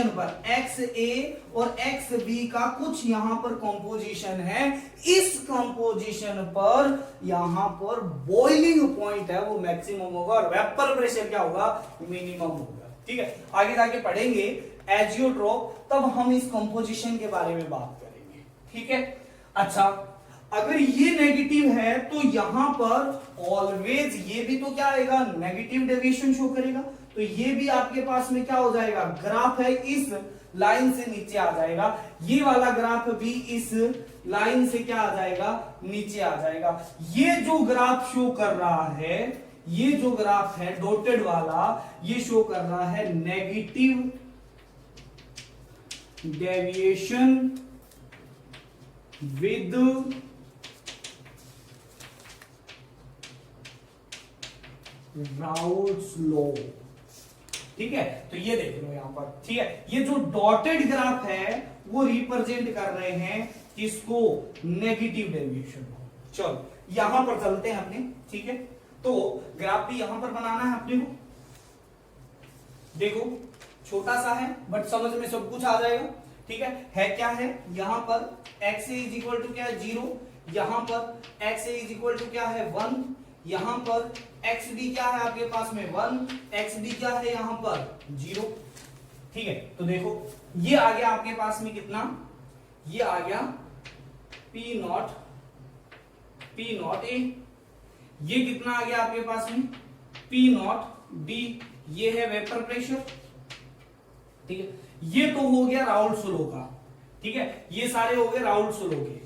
पर XA और XB का कुछ यहां पर कंपोजिशन है, इस कंपोजिशन पर यहां पर बॉइलिंग पॉइंट है वो मैक्सिमम होगा और वेपर प्रेशर क्या होगा, मिनिमम होगा, ठीक है। आगे जाके पढ़ेंगे एजियोट्रोप, तब हम इस कंपोजिशन के बारे में बात करेंगे, ठीक है। अच्छा, अगर ये नेगेटिव है तो यहां पर ऑलवेज ये भी तो क्या आएगा, नेगेटिव डेविएशन शो करेगा, तो ये भी आपके पास में क्या हो जाएगा, ग्राफ है इस लाइन से नीचे आ जाएगा, ये वाला ग्राफ भी इस लाइन से क्या आ जाएगा, नीचे आ जाएगा। ये जो ग्राफ शो कर रहा है, ये जो ग्राफ है डॉटेड वाला, ये शो कर रहा है negative deviation with Raoult's law, ठीक है। तो ये देख लो यहां पर, ठीक है, ये जो डॉटेड ग्राफ है वो रिप्रेजेंट कर रहे हैं किसको, नेगेटिव डेविएशन को। चलो यहां पर चलते हैं अपने, ठीक है। तो ग्राफ भी यहां पर बनाना है अपने को, देखो छोटा सा है बट समझ में सब कुछ आ जाएगा, ठीक है क्या है, यहां पर XA इज इक्वल टू क्या है, 0, यहां पर XA इज इक्वल टू क्या है, 1, यहां पर XB क्या है आपके पास में 1, XB क्या है यहां पर 0, ठीक है। तो देखो ये आ गया आपके पास में कितना, ये आ गया P नॉट A, ये कितना आ गया आपके पास में P नॉट B, ये है वेपर प्रेशर, ठीक है। ये तो हो गया राउल्ट्स लॉ का, ठीक है, ये सारे हो गए राउल्ट्स लॉ के,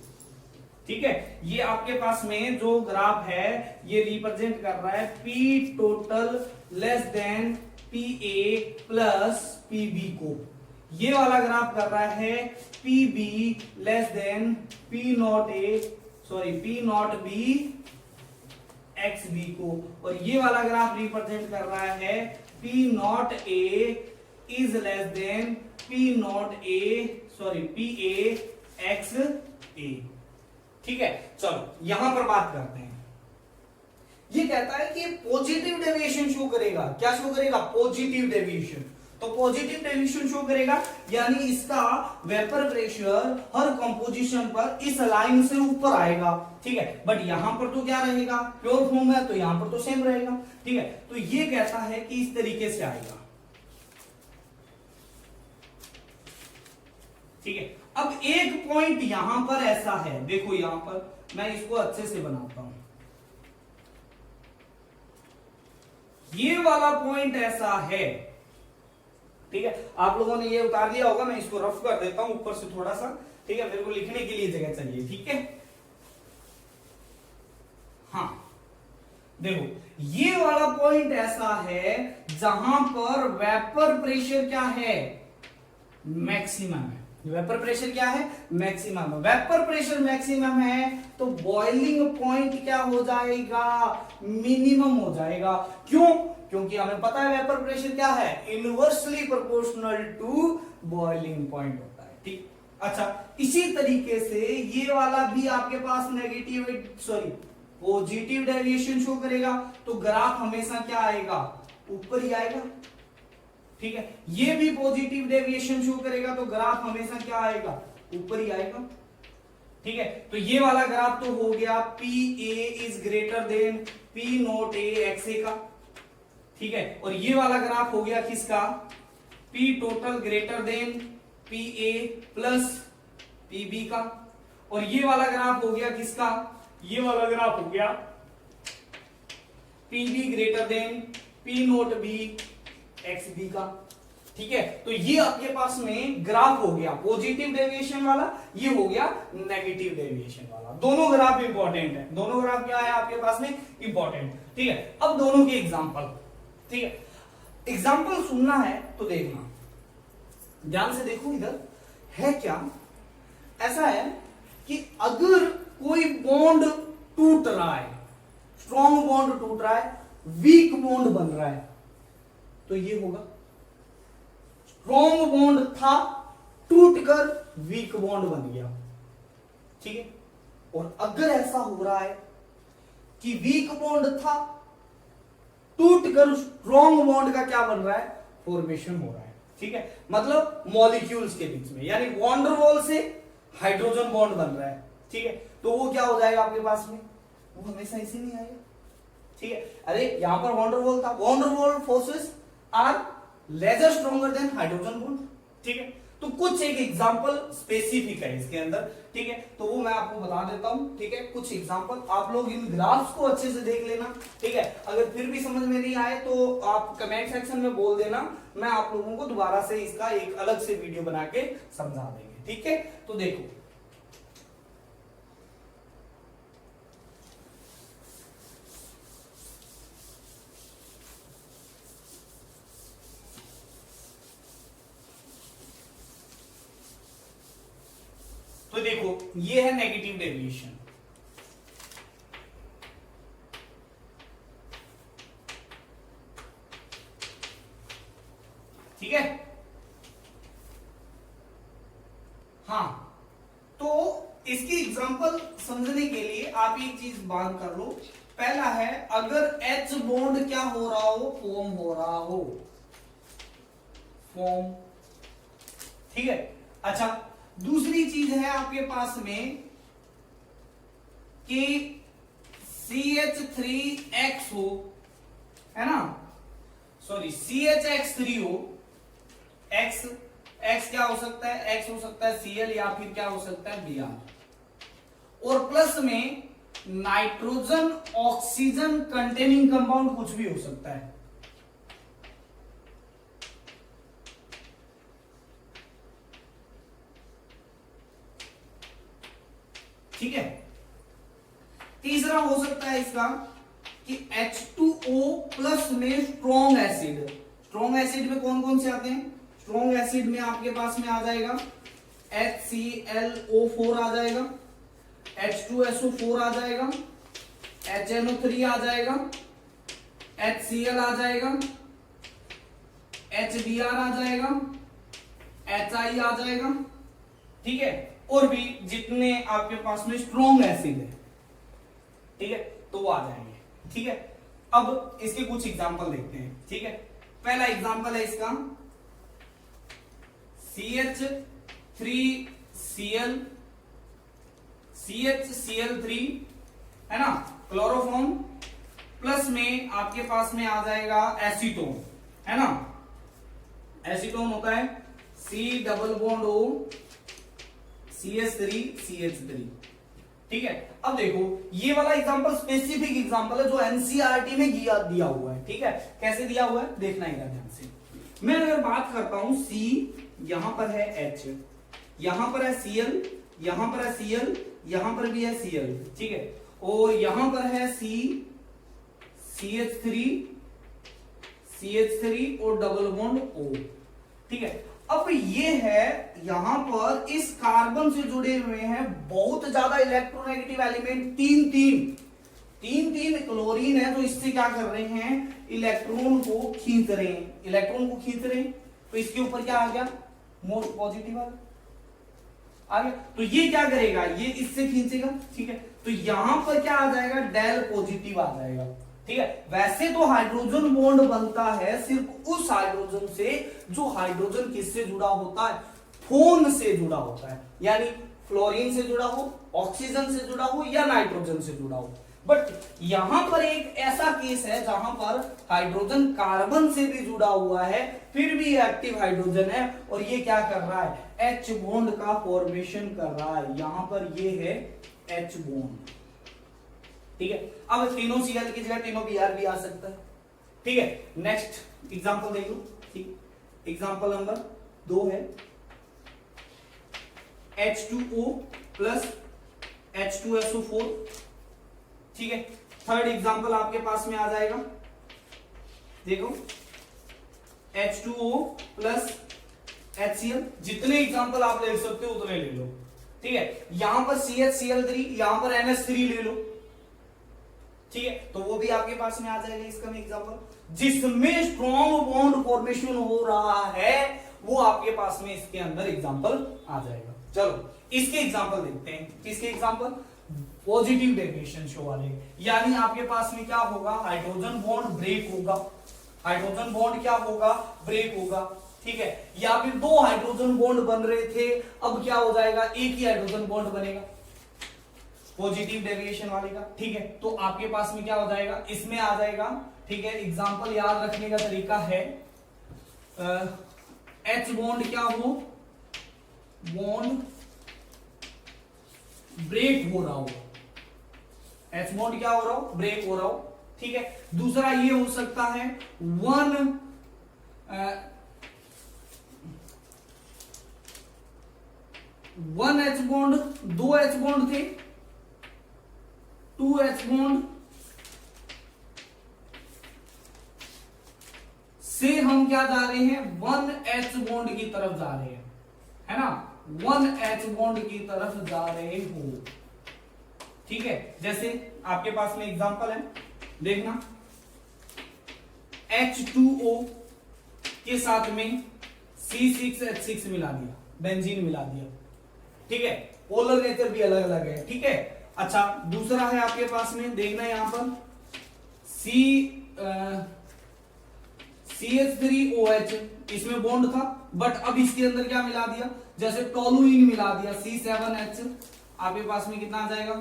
ठीक है। ये आपके पास में जो ग्राफ है ये रिप्रेजेंट कर रहा है P total less than PA plus PB को, ये वाला ग्राफ कर रहा है PB less than P not B XB को, और ये वाला ग्राफ रिप्रेजेंट कर रहा है P not A is less than PA XA, ठीक है। चलो यहां पर बात करते हैं, ये कहता है कि पॉजिटिव डेविएशन शो करेगा, क्या शो करेगा, पॉजिटिव डेविएशन। तो पॉजिटिव डेविएशन शो करेगा यानी इसका वेपर प्रेशर हर कंपोजिशन पर इस लाइन से ऊपर आएगा, ठीक है। बट यहां पर तो क्या रहेगा, प्योर फॉर्म है तो यहां पर तो सेम रहेगा, ठीक है। तो ये कहता है कि इस तरीके से आएगा, ठीक है। अब एक पॉइंट यहां पर ऐसा है, देखो यहां पर मैं इसको अच्छे से बनाता हूं, ये वाला पॉइंट ऐसा है, ठीक है। आप लोगों ने ये उतार दिया होगा, मैं इसको रफ कर देता हूं ऊपर से थोड़ा सा, ठीक है, मेरे को लिखने के लिए जगह चाहिए, ठीक है। हाँ देखो ये वाला पॉइंट ऐसा है जहां पर वेपर प्रेशर क्या है, मैक्सिमम है। वेपर प्रेशर क्या है, मैक्सिमम। वेपर प्रेशर मैक्सिमम है तो बॉइलिंग पॉइंट क्या हो जाएगा, मिनिमम हो जाएगा। क्यों, क्योंकि हमें पता है वेपर प्रेशर क्या है, inversely proportional to boiling point होता है। ठीक, अच्छा इसी तरीके से ये वाला भी आपके पास पॉजिटिव डेविएशन शो करेगा, तो ग्राफ हमेशा क्या आएगा, ऊपर ही आएगा। ठीक है, ये भी पॉजिटिव डेविएशन शो करेगा तो ग्राफ हमेशा क्या आएगा, ऊपर ही आएगा। ठीक है, तो ये वाला ग्राफ तो हो गया P A is greater than P nought A X A का। ठीक है, और ये वाला ग्राफ हो गया किसका, P total greater than P A plus P B का। और ये वाला ग्राफ हो गया किसका, ये वाला ग्राफ हो गया P B greater than P not B X B का। ठीक है, तो ये आपके पास में ग्राफ हो गया पॉजिटिव डेविएशन वाला, ये हो गया नेगेटिव डेविएशन वाला। दोनों ग्राफ इंपॉर्टेंट है, दोनों ग्राफ क्या है आपके पास में, इंपॉर्टेंट। ठीक है, अब दोनों के एग्जांपल। ठीक है, एग्जांपल सुनना है तो देखना ध्यान से, देखो इधर है क्या, ऐसा है कि अगर कोई बॉन्ड टूट रहा है, स्ट्रॉन्ग बॉन्ड टूट रहा है, वीक बॉन्ड बन रहा है, तो ये होगा स्ट्रॉन्ग बॉन्ड था, टूटकर वीक बॉन्ड बन गया। ठीक है, और अगर ऐसा हो रहा है कि वीक बॉन्ड था, टूटकर स्ट्रॉन्ग बॉन्ड का क्या बन रहा है, फॉर्मेशन हो रहा है। ठीक है, मतलब मॉलिक्यूल्स के बीच में, यानी वॉन डर वॉल से हाइड्रोजन बॉन्ड बन रहा है। ठीक है, तो वो क्या हो जाएगा आपके पास में, वो हमेशा ऐसे नहीं आएगा। ठीक है, अरे यहां पर वॉन डर वॉल था, van der Waals forces are lesser stronger than hydrogen bond. ठीक है, तो कुछ एक एग्जांपल स्पेसिफिक है इसके अंदर। ठीक है, तो वो मैं आपको बता देता हूं। ठीक है, कुछ एग्जांपल आप लोग इन ग्राफ्स को अच्छे से देख लेना। ठीक है, अगर फिर भी समझ में नहीं आए तो आप कमेंट सेक्शन में बोल देना, मैं आप लोगों को दोबारा से इसका एक अलग से वीडियो बना के समझा देंगे। ठीक है, तो देखो तो देखो ये है नेगेटिव डेविएशन। ठीक है, हाँ, तो इसकी एग्जांपल समझने के लिए आप एक चीज बात कर लो। पहला है, अगर H बॉन्ड क्या हो रहा हो, फॉर्म हो रहा हो, फॉर्म। ठीक है, अच्छा दूसरी चीज है आपके पास में कि CH3X हो, है ना, सॉरी CHX3 हो, X क्या हो सकता है, X हो सकता है Cl या फिर क्या हो सकता है Br, और प्लस में नाइट्रोजन ऑक्सीजन कंटेनिंग कंपाउंड कुछ भी हो सकता है। ठीक है, तीसरा हो सकता है इसका कि H2O प्लस में स्ट्रॉन्ग एसिड। स्ट्रॉन्ग एसिड में कौन कौन से आते हैं, स्ट्रॉन्ग एसिड में आपके पास में आ जाएगा HClO4 आ जाएगा, H2SO4 आ जाएगा, HNO3 आ जाएगा, HCl आ जाएगा, HBr आ जाएगा, HI आ जाएगा। ठीक है, और भी जितने आपके पास में स्ट्रॉन्ग एसिड है, ठीक है, तो वो आ जाएंगे। ठीक है, अब इसके कुछ एग्जांपल देखते हैं। ठीक है, पहला एग्जांपल है इसका CH3Cl, CHCl3 है ना, क्लोरोफॉर्म, प्लस में आपके पास में आ जाएगा एसीटोन, है ना, एसीटोन होता है C double bond O CH3 CH3। ठीक है, अब देखो ये वाला एग्जांपल स्पेसिफिक एग्जांपल है जो एनसीईआरटी में दिया हुआ है। ठीक है, कैसे दिया हुआ है देखना ही ध्यान से। मैं अगर बात करता हूं C, यहां पर है H, यहां पर है Cl, यहां पर है Cl, यहां पर भी है Cl। ठीक है, और यहां पर है C, CH3 CH3 और डबल बॉन्ड O। ठीक है, अब ये है यहां पर इस कार्बन से जुड़े हुए हैं बहुत ज्यादा इलेक्ट्रोनेगेटिव एलिमेंट, तीन तीन क्लोरीन है, तो इससे क्या कर रहे हैं, इलेक्ट्रॉन को खींच रहे हैं, इलेक्ट्रॉन को खींच रहे हैं। तो इसके ऊपर क्या आ गया, मोस्ट पॉजिटिव आ गया। तो ये क्या करेगा, ये इससे खींचेगा, ठीक है। तो यहां पर क्या आ जाएगा, डेल पॉजिटिव आ जाएगा, ठीक है। वैसे तो हाइड्रोजन बॉन्ड बनता है सिर्फ उस हाइड्रोजन से जो हाइड्रोजन किससे जुड़ा होता है, फोन से जुड़ा होता है, यानी फ्लोरीन से जुड़ा हो, ऑक्सीजन से जुड़ा हो या नाइट्रोजन से जुड़ा हो। बट यहां पर एक ऐसा केस है जहां पर हाइड्रोजन कार्बन से भी जुड़ा हुआ है, फिर भी एक्टिव हाइड्रोजन है, और ये क्या कर रहा है, एच बॉन्ड का फॉर्मेशन कर रहा है। यहां पर ये है एच बॉन्ड, ठीक है। अब तीनों Cl की जगह तीनों Br भी आ सकता है, ठीक है। नेक्स्ट एग्जांपल देख लो, ठीक। एग्जांपल नंबर 2 है H2O प्लस H2SO4, ठीक है। थर्ड एग्जांपल आपके पास में आ जाएगा, देखो H2O प्लस HCl। जितने एग्जांपल आप ले सकते हो उतने ले लो, ठीक है। यहां पर CHCl3, यहां पर NH3 ले लो, ठीक है। तो वो भी आपके पास में आ जाएगा इसका एग्जांपल। जिसमें स्ट्रॉन्ग बॉन्ड फॉर्मेशन हो रहा है वो आपके पास में इसके अंदर एग्जांपल आ जाएगा। चलो इसके एग्जांपल देखते हैं। किसके एग्जांपल, पॉजिटिव डेविएशन शो वाले, यानी आपके पास में क्या होगा, हाइड्रोजन बॉन्ड ब्रेक होगा, हाइड्रोजन बॉन्ड क्या होगा, ब्रेक होगा, ठीक है। या फिर दो हाइड्रोजन बॉन्ड बन रहे थे, अब क्या हो जाएगा, एक ही हाइड्रोजन बॉन्ड बनेगा, पॉजिटिव डेविएशन वाले का, ठीक है। तो आपके पास में क्या हो जाएगा, इसमें आ जाएगा, ठीक है। एग्जांपल याद रखने का तरीका है, एच बॉन्ड क्या हो, बॉन्ड ब्रेक हो रहा हो, एच बॉन्ड क्या हो रहा हो, ब्रेक हो रहा हो, ठीक है। दूसरा ये हो सकता है वन एच बॉन्ड, दो एच बॉन्ड थे, टू एच बॉन्ड से हम क्या जा रहे हैं, वन एच बॉन्ड की तरफ जा रहे हैं, है ना, वन एच बॉन्ड की तरफ जा रहे हो, ठीक है। जैसे आपके पास में एग्जांपल है, देखना H2O के साथ में C6H6 मिला दिया, बेंजीन मिला दिया, ठीक है। पोलर नेचर भी अलग अलग है, ठीक है। अच्छा दूसरा है आपके पास में, देखना यहां पर CH3OH, इसमें बॉन्ड था, बट अब इसके अंदर क्या मिला दिया, जैसे टोलुइन मिला दिया, C7H, आपके पास में कितना आ जाएगा,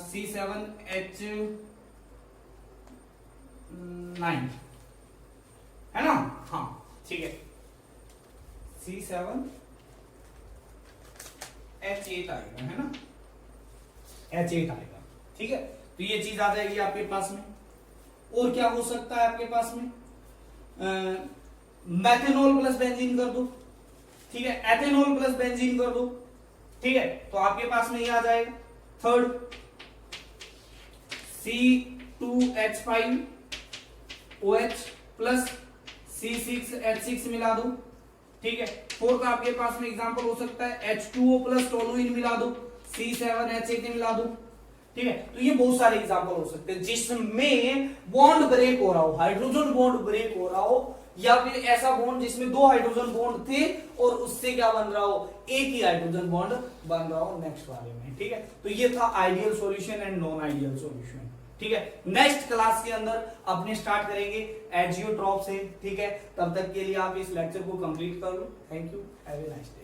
C7H9, है ना, हाँ ठीक है, C7H8 आएगा, है ना, H8 आएगा, ठीक है। तो ये चीज आ जाएगी आपके पास में। और क्या हो सकता है आपके पास में, मैथेनॉल प्लस बेंजीन कर दो, ठीक है, एथेनॉल प्लस बेंजीन कर दो, ठीक है। तो आपके पास में ये आ जाएगा। थर्ड C2H5OH प्लस C6H6 मिला दो, ठीक है। फोर्थ आपके पास में एग्जांपल हो सकता है H2O प्लस टोलुइन मिला दो, C7H8 मिला दो, ठीक है। तो ये बहुत सारे एग्जांपल हो सकते हैं जिसमें बॉन्ड ब्रेक हो रहा हो, हाइड्रोजन बॉन्ड ब्रेक हो रहा हो, या फिर ऐसा बॉन्ड जिसमें दो हाइड्रोजन बॉन्ड थे और उससे क्या बन रहा हो, एक ही हाइड्रोजन बॉन्ड बन रहा हो नेक्स्ट वाले में, ठीक है। तो ये था ideal solution and non ideal solution, ठीक है। नेक्स्ट क्लास के अंदर अपने स्टार्ट करेंगे एजियोट्रॉप से, ठीक है। तब तक के लिए आप इस लेक्चर को कंप्लीट कर लो। Thank you, have a nice day.